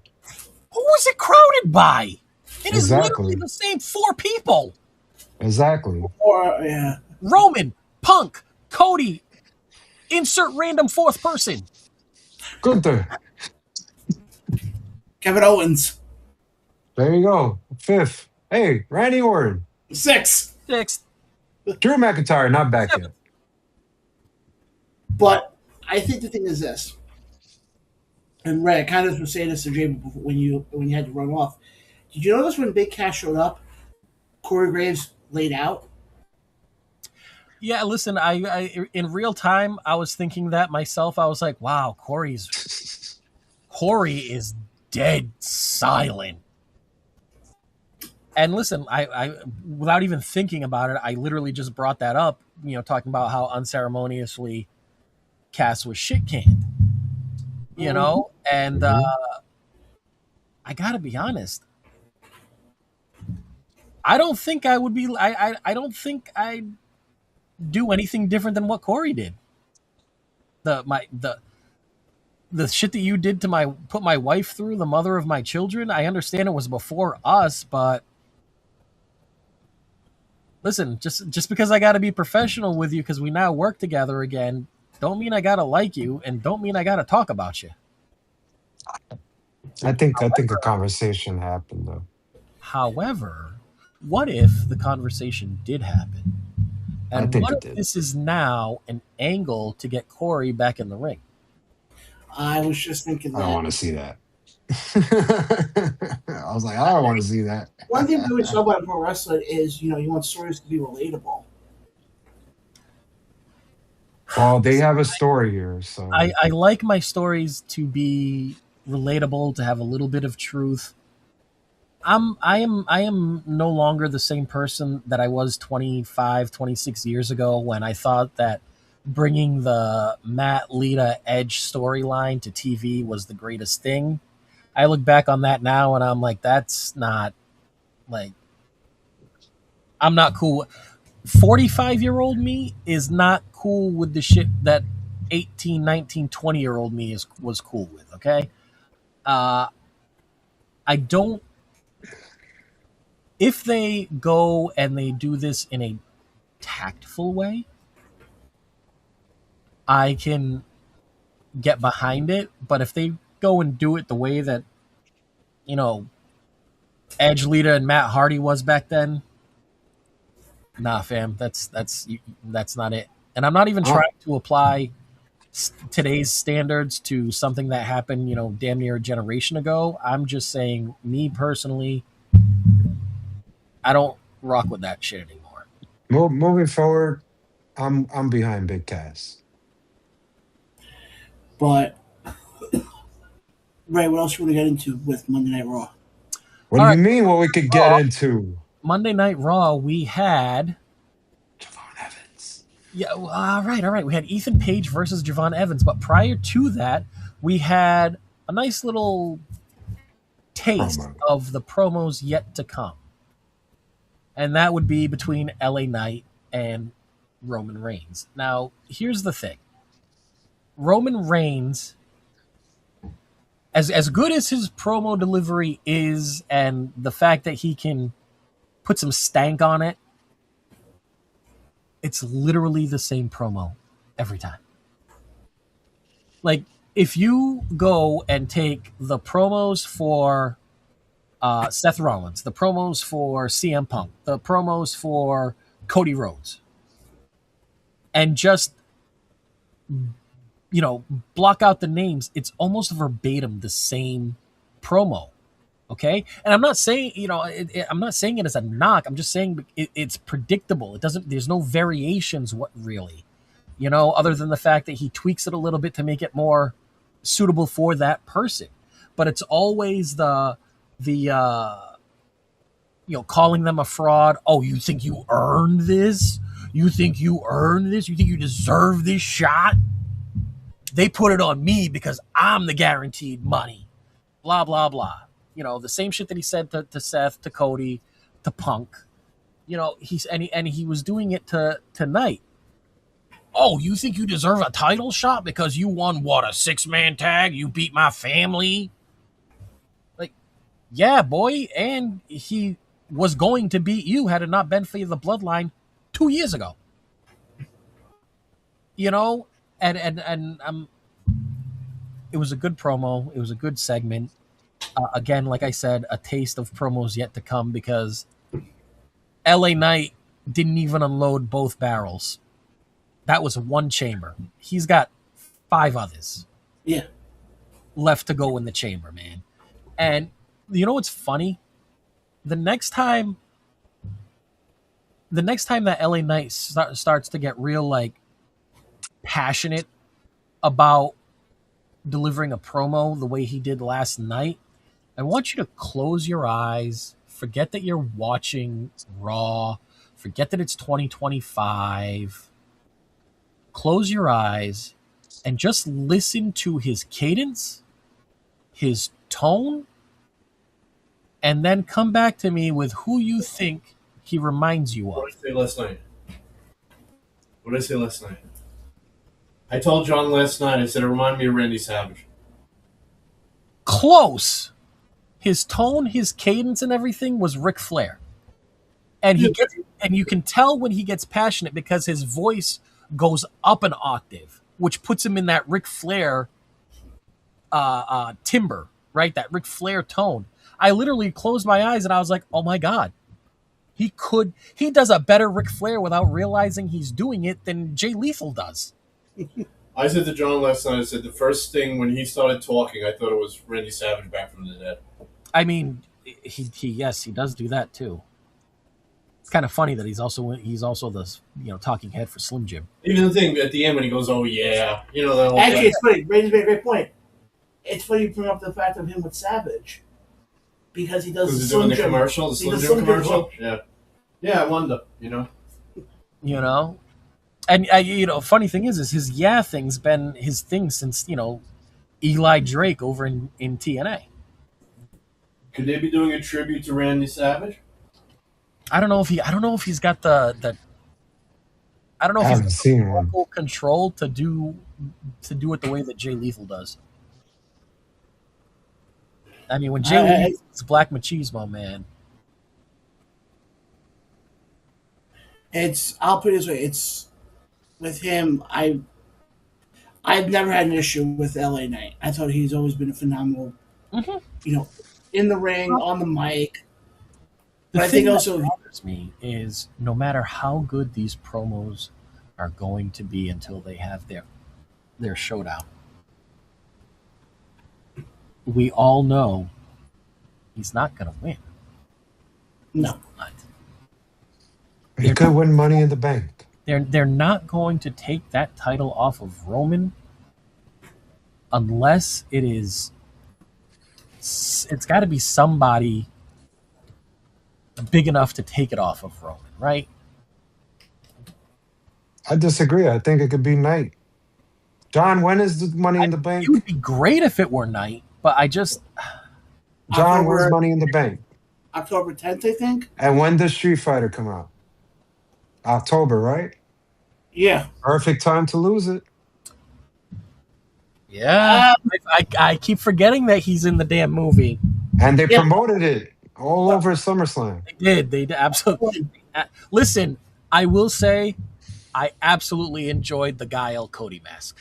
who is it crowded by? It is literally Exactly. the same 4 people: Exactly. Or yeah, Roman, Punk, Cody. Insert random fourth person. Gunther. Kevin Owens. There you go. Fifth. Hey, Randy Orton. 6. Sixth. Drew McIntyre, not back yet. But I think the thing is this, and Ray, I kind of was saying this to Jay when you had to run off. Did you notice when Big Cass showed up, Corey Graves laid out? Yeah, listen. I in real time, I was thinking that myself. I was like, wow, Corey is dead silent. And listen, I without even thinking about it, I literally just brought that up. Talking about how unceremoniously Cass was shit canned. And I gotta be honest. I don't think I would be. I don't think I'd do anything different than what Corey did. The shit that you did to put my wife through, the mother of my children. I understand it was before us, but listen, just because I got to be professional with you because we now work together again, don't mean I got to like you, and don't mean I got to talk about you. I think a conversation happened though. However, what if the conversation did happen? I And think what it if did. this is now an angle to get Corey back in the ring? I was just thinking I don't that. want to see that. I was like, I don't want to see that. One thing we always talk about in pro wrestling is, you want stories to be relatable. Well, they have a story here, so I like my stories to be relatable, to have a little bit of truth. I am no longer the same person that I was 25, 26 years ago when I thought that bringing the Matt Lita Edge storyline to TV was the greatest thing. I look back on that now and I'm like, that's not like, I'm not cool. 45-year-old me is not cool with the shit that 18, 19, 20-year-old me was cool with, okay? I don't. If they go and they do this in a tactful way, I can get behind it. But if they go and do it the way that, Edge, Lita, and Matt Hardy was back then, nah, fam, that's not it. And I'm not even trying to apply today's standards to something that happened, damn near a generation ago. I'm just saying, me personally, I don't rock with that shit anymore. moving forward, I'm behind Big Cass. But, Ray, what else you want to get into with Monday Night Raw? What do you mean? What we could get into? Monday Night Raw, we had Javon Evans. Yeah, all right. We had Ethan Page versus Javon Evans, but prior to that, we had a nice little taste of the promos yet to come. And that would be between LA Knight and Roman Reigns. Now, here's the thing. Roman Reigns, as good as his promo delivery is, and the fact that he can put some stank on it, it's literally the same promo every time. Like, if you go and take the promos for Seth Rollins, the promos for CM Punk, the promos for Cody Rhodes, and just, block out the names, it's almost verbatim the same promo. Okay, and I'm not saying I'm not saying it as a knock. I'm just saying it's predictable. It doesn't. There's no variations. What really, other than the fact that he tweaks it a little bit to make it more suitable for that person. But it's always the calling them a fraud. Oh, you think you earned this? You think you earned this? You think you deserve this shot? They put it on me because I'm the guaranteed money. Blah blah blah. The same shit that he said to Seth, to Cody, to Punk. He was doing it to Knight. Oh, you think you deserve a title shot because you won, what, a 6-man tag? You beat my family? Like, yeah, boy. And he was going to beat you had it not been for the bloodline 2 years ago. And it was a good promo. It was a good segment. Again, like I said, a taste of promos yet to come because LA Knight didn't even unload both barrels. That was one chamber. He's got 5 others. Yeah. Left to go in the chamber, man. And you know what's funny? The next time that LA Knight starts to get real, like, passionate about delivering a promo the way he did last night, I want you to close your eyes, forget that you're watching Raw, forget that it's 2025, close your eyes, and just listen to his cadence, his tone, and then come back to me with who you think he reminds you What of? did I say last night? What did I say last night? I told John last night, I said it reminded me of Randy Savage. Close. His tone, his cadence, and everything was Ric Flair. And you can tell when he gets passionate because his voice goes up an octave, which puts him in that Ric Flair timbre, right? That Ric Flair tone. I literally closed my eyes and I was like, oh my God. He does a better Ric Flair without realizing he's doing it than Jay Lethal does. I said to John last night, I said the first thing when he started talking, I thought it was Randy Savage back from the dead. I mean, he does do that too. It's kind of funny that he's also the talking head for Slim Jim. Even the thing at the end when he goes, "Oh yeah," that whole Actually, thing. it's funny. Ray's made a great point. It's funny you bring up the fact of him with Savage because he does Was he doing the commercial, the Slim Jim commercial? Yeah, I wonder. And funny thing is his thing's been his thing since Eli Drake over in TNA. Could they be doing a tribute to Randy Savage? I don't know if he's got the I don't know if he's got the vocal control to do it the way that Jay Lethal does. I mean, when Jay Lethal's Black Machismo, man. I'll put it this way, it's with him, I've never had an issue with LA Knight. I thought he's always been a phenomenal, in the ring, on the mic. The but thing I think also that bothers me is no matter how good these promos are going to be until they have their showdown, we all know he's not going to win. No. He could win Money in the Bank. They're not going to take that title off of Roman unless it's got to be somebody big enough to take it off of Roman, right? I disagree. I think it could be Knight. John, when is the Money in the Bank? It would be great if it were Knight, but I just... John, where's Money in the Bank? October 10th, I think. And when does Street Fighter come out? October, right? Yeah. Perfect time to lose it. Yeah. I keep forgetting that he's in the damn movie. And they promoted it all over SummerSlam. They did absolutely. Listen, I will say I absolutely enjoyed the Guile Cody mask.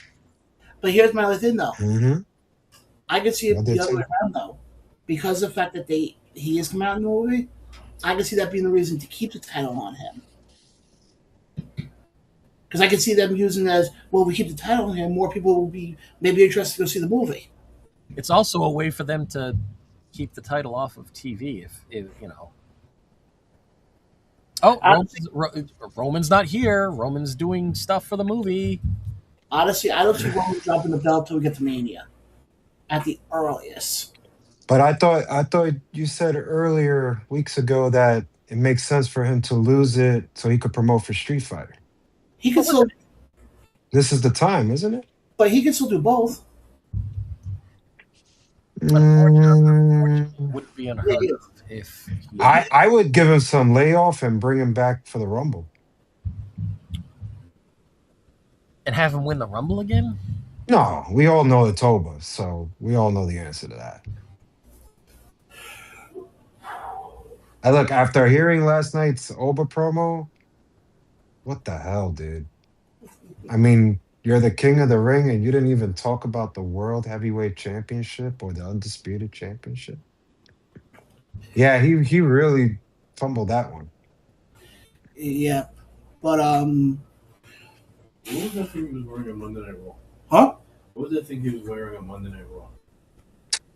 But here's my other thing, though. Mm-hmm. I can see it the other way around, though. Because of the fact that he is coming out in the movie, I can see that being the reason to keep the title on him. Because I can see them using it as, well, we keep the title on him, more people will be maybe interested to go see the movie. It's also a way for them to keep the title off of TV if Oh, Roman's not here. Roman's doing stuff for the movie. Honestly, I don't see Roman dropping the belt till we get to Mania. At the earliest. But I thought you said earlier, weeks ago, that it makes sense for him to lose it so he could promote for Street Fighter. He can still... This is the time, isn't it? But he can still do both. Unfortunately, wouldn't be unheard of if I would give him some layoff and bring him back for the Rumble. And have him win the Rumble again? No, we all know it's Oba, so we all know the answer to that. Look, after hearing last night's Oba promo, what the hell, dude? I mean, you're the king of the ring and you didn't even talk about the World Heavyweight Championship or the Undisputed Championship? Yeah, he really fumbled that one. Yeah. But, what was that thing he was wearing on Monday Night Raw? Huh? What was that thing he was wearing on Monday Night Raw?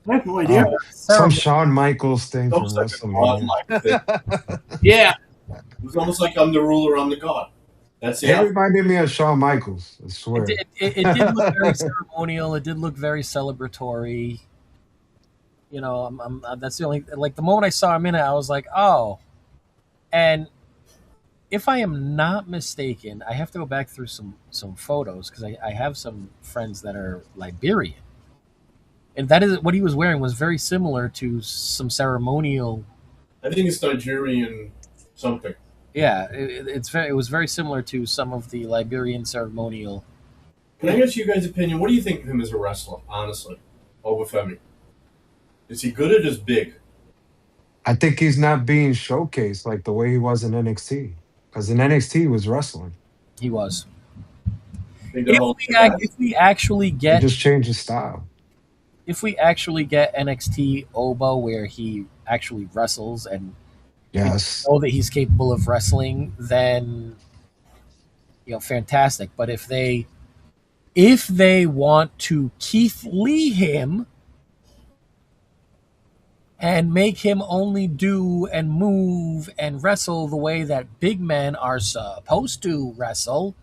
I have no idea. Some Shawn Michaels thing from WrestleMania. Yeah. It was almost like I'm the ruler, I'm the god. That's it. It reminded me of Shawn Michaels, I swear. It did look very ceremonial. It did look very celebratory. That's the only... Like, the moment I saw him in it, I was like, oh. And if I am not mistaken, I have to go back through some photos because I have some friends that are Liberian. And that is what he was wearing was very similar to some ceremonial. I think it's Nigerian something. Yeah, it was very similar to some of the Liberian ceremonial. Can I ask you guys' opinion? What do you think of him as a wrestler, honestly? Obafemi. Is he good or just big? I think he's not being showcased like the way he was in NXT. Because in NXT he was wrestling. He was. I think the whole If we actually He get just changed his style. NXT Oba where he actually wrestles and Yes. know that he's capable of wrestling, then fantastic. But if they want to Keith Lee him and make him only do and move and wrestle the way that big men are supposed to wrestle,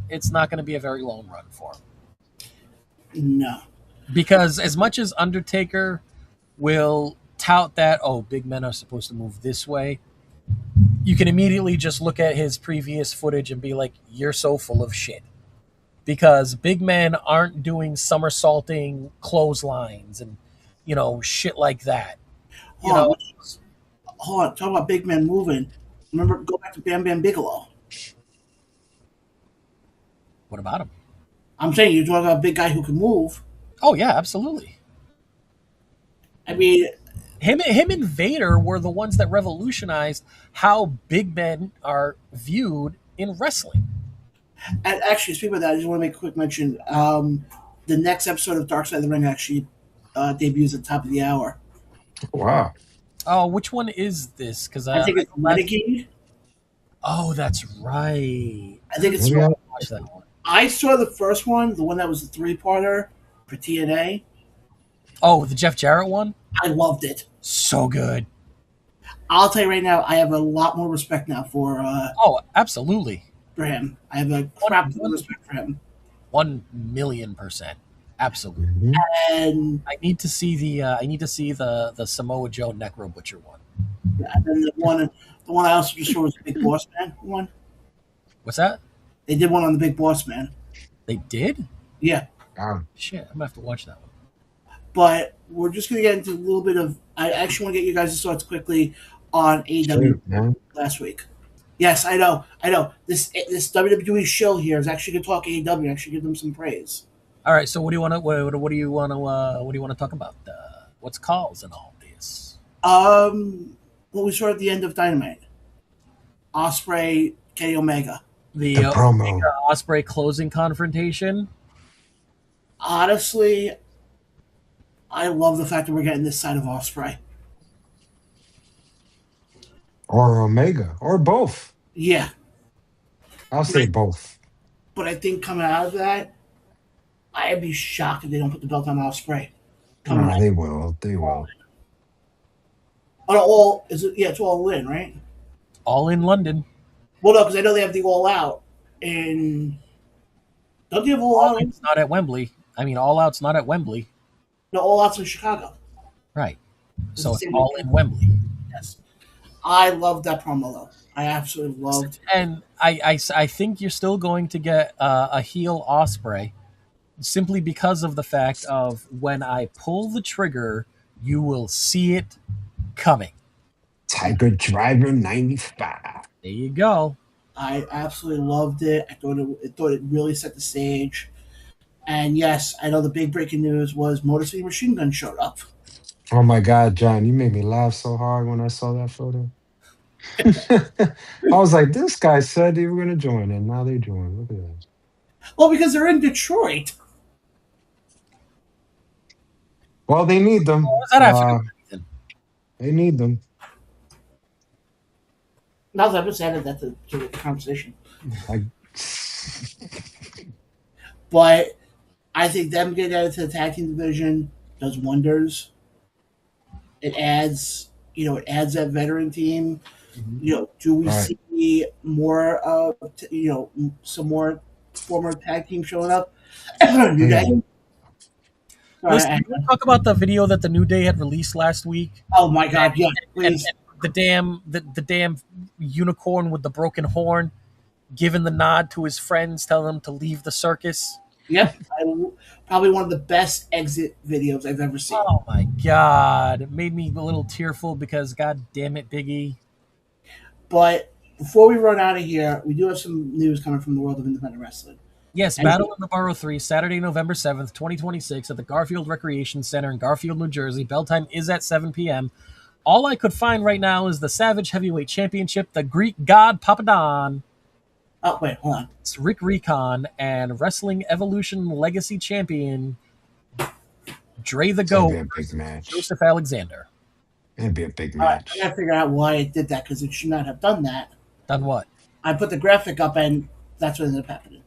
it's not going to be a very long run for him. No. Because as much as Undertaker will tout that, big men are supposed to move this way, you can immediately just look at his previous footage and be like, you're so full of shit. Because big men aren't doing somersaulting clotheslines and, shit like that. Hold on. Talk about big men moving. Remember, go back to Bam Bam Bigelow. What about him? I'm saying you're talking about a big guy who can move. Oh, yeah, absolutely. I mean, him and Vader were the ones that revolutionized how big men are viewed in wrestling. And actually, speaking of that, I just want to make a quick mention. The next episode of Dark Side of the Ring actually debuts at the top of the hour. Wow. Oh, which one is this? Because I think it's Renegade. Oh, that's right. I think it's. Watch that one. I saw the first one, the one that was the 3-parter for TNA. Oh, the Jeff Jarrett one? I loved it. So good. I'll tell you right now, I have a lot more respect now for. Absolutely. For him, I have a crap ton of respect for him. 1,000,000%, absolutely. Mm-hmm. And I need to see the Samoa Joe Necro Butcher one. Yeah, and then the one I also just saw was the Big Boss Man one. What's that? They did one on the Big Boss Man. They did? Yeah. Shit, I'm gonna have to watch that one. But we're just gonna get into a little bit of. I actually want to get you guys' thoughts quickly on AEW last week. Yes, I know. This WWE show here is actually going to talk AEW. Actually, give them some praise. All right. So, what do you want to talk about? What's calls and all this? What we saw at the end of Dynamite, Osprey, Kenny Omega, the promo, Osprey closing confrontation. Honestly, I love the fact that we're getting this side of Osprey. Or Omega, or both. Yeah. I'll say both. But I think coming out of that, I'd be shocked if they don't put the belt on Osprey. No, they will. They will. It's all in, right? All in London. Well, no, because I know they have the All Out in. Don't they have All Out? It's not at Wembley. I mean, All Out's not at Wembley. No, All Out's in Chicago. Right. So it's all in Wembley. Yes. I love that promo, though. I absolutely loved. And I think you're still going to get a heel Osprey simply because of the fact of when I pull the trigger, you will see it coming. Tiger Driver 95. There you go. I absolutely loved it. I thought it really set the stage. And yes, I know the big breaking news was Motor City Machine Gun showed up. Oh my God, John, you made me laugh so hard when I saw that photo. I was like, this guy said they were going to join, and now they joined. Look at that. Well, because they're in Detroit. Well, they need them. What does that have to do? They need them. Now that I've just added that to the conversation. But I think them getting added to the tag team division does wonders. It adds that veteran team. Mm-hmm. Do we see more of some more former tag team showing up? New Day. Listen, can we talk about the video that the New Day had released last week? Oh my God! Yeah, please. And the damn unicorn with the broken horn, giving the nod to his friends, telling them to leave the circus. Yep, probably one of the best exit videos I've ever seen. Oh my God, it made me a little tearful because God damn it, Big E. But before we run out of here, we do have some news coming from the world of independent wrestling. Yes, Battle in the Borough 3, Saturday, November 7th, 2026, at the Garfield Recreation Center in Garfield, New Jersey. Bell time is at 7 p.m. All I could find right now is the Savage Heavyweight Championship, the Greek God Papadon. Oh, wait, hold on. It's Rick Recon and Wrestling Evolution Legacy Champion Dre the That'd Goat be a big match. Joseph Alexander. It'd be a big All right, match. I gotta figure out why it did that because it should not have done that. Done what? I put the graphic up and that's what ended up happening.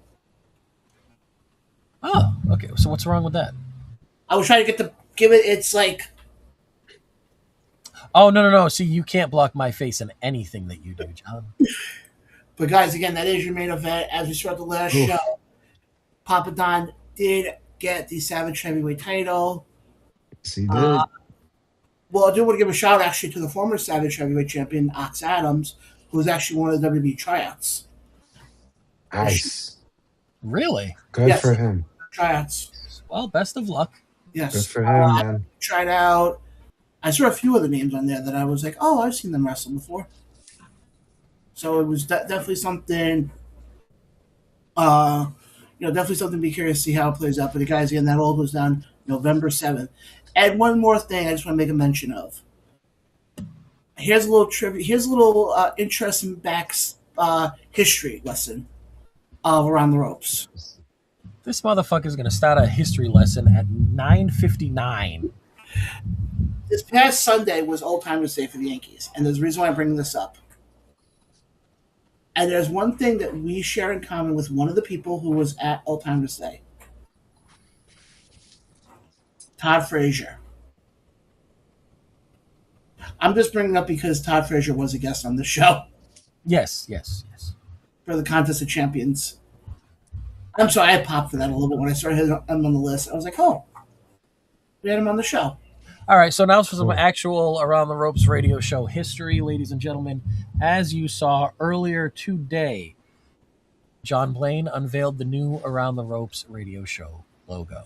Oh, okay. So what's wrong with that? I was trying to give it its like. Oh, no. See, you can't block my face in anything that you do, John. But guys, again, that is your main event. As we start the last show, Papa Don did get the Savage Heavyweight title. Yes, he did. Well, I do want to give a shout actually to the former Savage Heavyweight champion, Ox Adams, who was actually one of the WWE tryouts. Nice. Really? Good for him. Tryouts. Well, best of luck. Yes. Good for him, man. Tried out. I saw a few of the names on there that I was like, oh, I've seen them wrestle before. So it was definitely something, definitely something to be curious to see how it plays out. But the guys, again, that all goes down November 7th. And one more thing I just want to make a mention of. Here's a little trivia. Here's a little interesting history lesson of Around the Ropes. This motherfucker's going to start a history lesson at 9:59. This past Sunday was Old Timers Day for the Yankees. And there's a reason why I'm bringing this up. And there's one thing that we share in common with one of the people who was at Old Timers Day. Todd Frazier. I'm just bringing it up because Todd Frazier was a guest on the show. Yes. For the Contest of Champions. I'm sorry, I popped for that a little bit when I started hitting him on the list. I was like, oh, we had him on the show. All right, so now for some actual Around the Ropes radio show history, ladies and gentlemen. As you saw earlier today, John Blaine unveiled the new Around the Ropes radio show logo.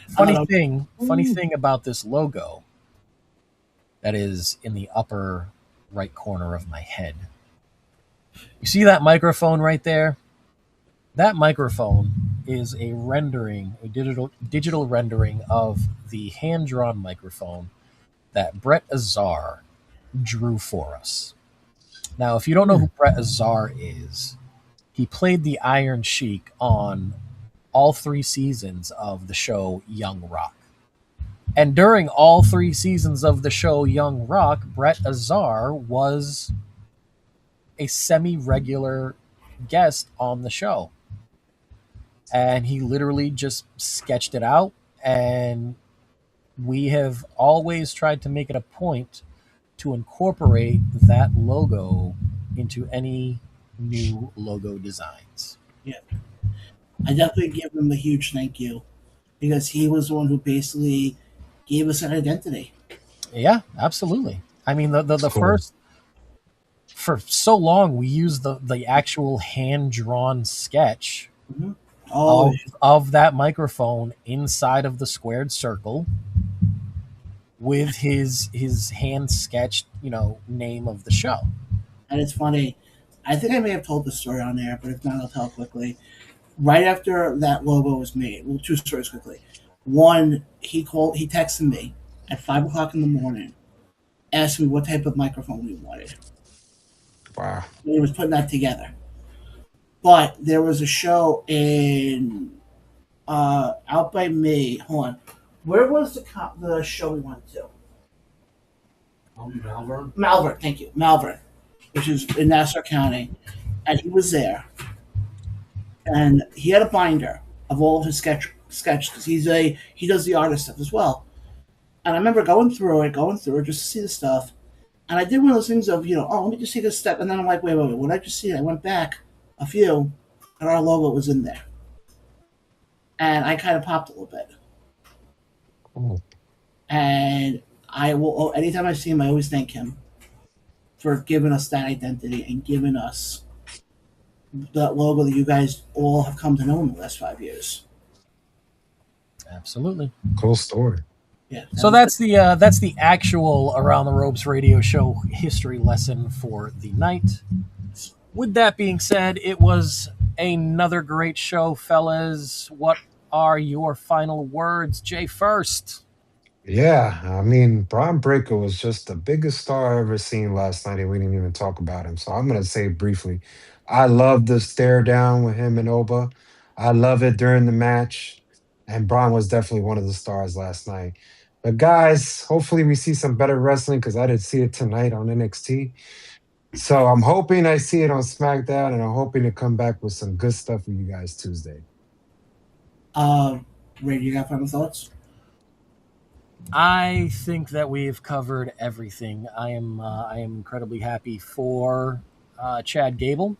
Funny thing about this logo that is in the upper right corner of my head. You see that microphone right there? That microphone is a digital rendering of the hand-drawn microphone that Brett Azar drew for us. Now, if you don't know who Brett Azar is, he played the Iron Sheik on all 3 seasons of the show Young Rock. And during all 3 seasons of the show Young Rock, Brett Azar was a semi-regular guest on the show. And he literally just sketched it out, and we have always tried to make it a point to incorporate that logo into any new logo designs. Yeah. I definitely give him a huge thank you because he was the one who basically gave us an identity. Yeah, absolutely. I mean, the first, for so long, we used the actual hand-drawn sketch of that microphone inside of the squared circle with his hand sketched, name of the show. And it's funny. I think I may have told the story on air, but if not, I'll tell it quickly. Right after that logo was made, well, 2 stories quickly. One, he texted me at 5 o'clock in the morning, asked me what type of microphone we wanted. Wow. And he was putting that together. But there was a show in out by me. Hold on. Where was the show we went to? Malvern. Malvern, thank you. Malvern, which is in Nassau County. And he was there. And he had a binder of all of his sketch because he does the artist stuff as well. And I remember going through it just to see the stuff. And I did one of those things of, let me just take a step. And then I'm like, wait, what did I just see? I went back a few, and our logo was in there. And I kind of popped a little bit. Oh. And I will, anytime I see him, I always thank him for giving us that identity and giving us that logo that you guys all have come to know in the last 5 years. Absolutely. Cool story. Yeah. So that's the actual Around the Ropes radio show history lesson for the night. With that being said, it was another great show, fellas. What are your final words, Jay? First. Yeah, I mean, Braun Breaker was just the biggest star I ever seen last night, and we didn't even talk about him. So I'm gonna say briefly, I love the stare down with him and Oba. I love it during the match, and Braun was definitely one of the stars last night. But guys, hopefully we see some better wrestling because I didn't see it tonight on NXT. So I'm hoping I see it on SmackDown, and I'm hoping to come back with some good stuff for you guys Tuesday. Ray, you got final thoughts? I think that we've covered everything. I am incredibly happy for Chad Gable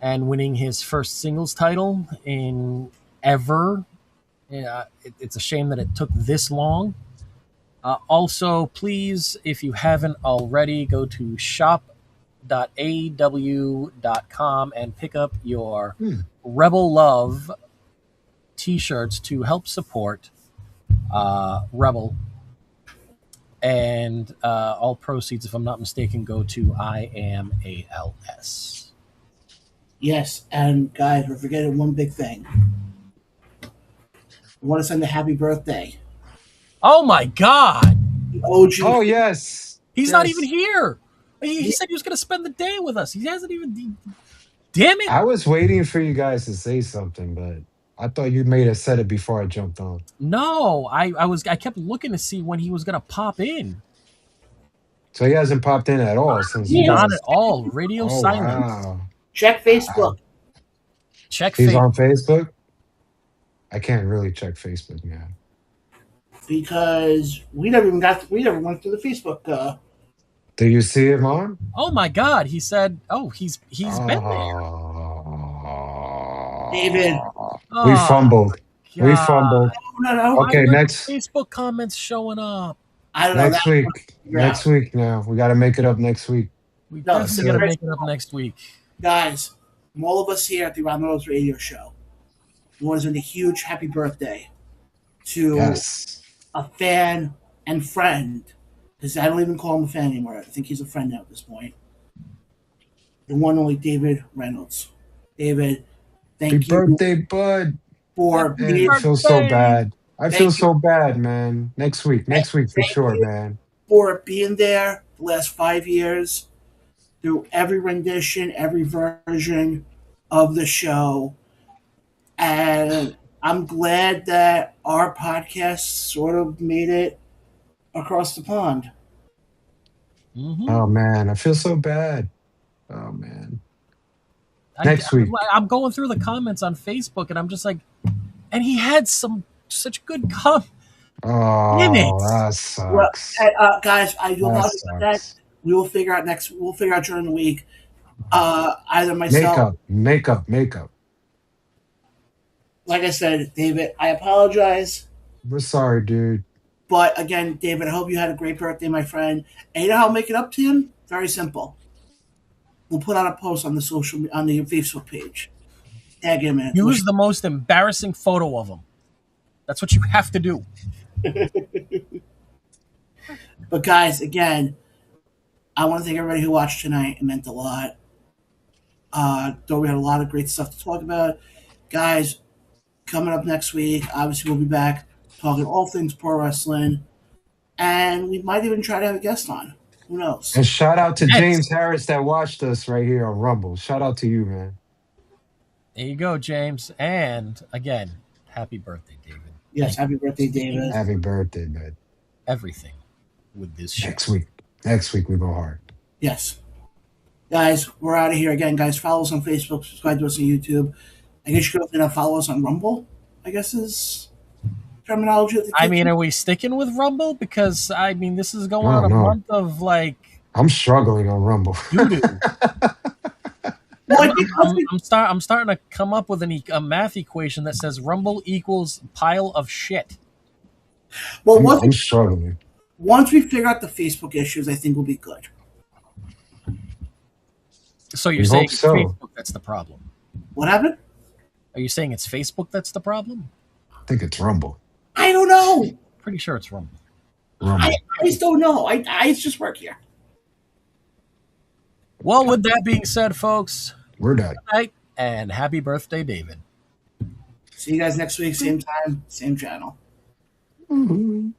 and winning his first singles title in ever. It's a shame that it took this long. Also, please, if you haven't already, go to shop.aw.com and pick up your Rebel Love t-shirts to help support Rebel. And all proceeds, if I'm not mistaken, go to IAMALS. Yes, and guys, we're forgetting one big thing. I want to send a happy birthday. Oh my God! The OG. Oh yes, He's yes. not even here. He said he was going to spend the day with us. He hasn't even. Damn it! I was waiting for you guys to say something, but I thought you may have said it before I jumped on. No, I kept looking to see when he was going to pop in. So he hasn't popped in at all since you Not guys. at all. Radio Oh silence. wow! Check Facebook. Check He's Facebook. on Facebook. I can't really check Facebook now Because we never went through the Facebook. Do you see him on? Oh my God! He said, "Oh, he's been there." David. We Oh, fumbled. We God. fumbled. No. Why Okay, aren't next Facebook comments showing up? I don't know. next week. Next week now. We got to make it up next week. We No, definitely so got to first make it up next week. Guys, from all of us here at the Round the Rose Radio Show, we want to send a huge happy birthday to Yes. a fan and friend. Because I don't even call him a fan anymore. I think he's a friend now at this point. The one and only David Reynolds. David, thank Happy you birthday, bud. for Man, being I feel so bad. I Thank feel you. so bad, man. Next week for Thank sure, you. man. for being there the last 5 years through every rendition, every version of the show. And I'm glad that our podcast sort of made it across the pond. Mm-hmm. Oh man, I feel so bad. Oh man. Next week. I'm going through the comments on Facebook, and I'm just like, and he had such good comments. Damn it. Oh, that Well, sucks. guys, I do That apologize about that. sucks. We'll figure out during the week. Either myself, Makeup. like I said, David, I apologize. We're sorry, dude. But again, David, I hope you had a great birthday, my friend. And you know how I'll make it up to him? Very simple. We'll put out a post on the Facebook page. Tag him in. Use the most embarrassing photo of him. That's what you have to do. But guys, again, I want to thank everybody who watched tonight. It meant a lot. Though we had a lot of great stuff to talk about. Guys, coming up next week, obviously we'll be back talking all things pro wrestling. And we might even try to have a guest on. Who knows? And shout out to James Harris that watched us right here on Rumble. Shout out to you, man. There you go, James. And again, happy birthday, David. Yes, happy birthday, David. Happy birthday, man. Everything with this show. Next week we go hard. Yes. Guys, we're out of here. Again, guys, follow us on Facebook, subscribe to us on YouTube. I guess you could follow us on Rumble, I guess is terminology. I mean, are we sticking with Rumble? Because, I mean, this is going on a month of, like... I'm struggling on Rumble. You do. Well, I'm starting to come up with a math equation that says Rumble equals pile of shit. Well, I'm struggling. Once we figure out the Facebook issues, I think we'll be good. So you're saying it's Facebook that's the problem? What happened? Are you saying it's Facebook that's the problem? I think it's Rumble. I don't know. Pretty sure it's Rumble. I just don't know. I just work here. Well, with that being said, folks, We're done. good night and happy birthday, David. See you guys next week, same time, same channel. Mhm.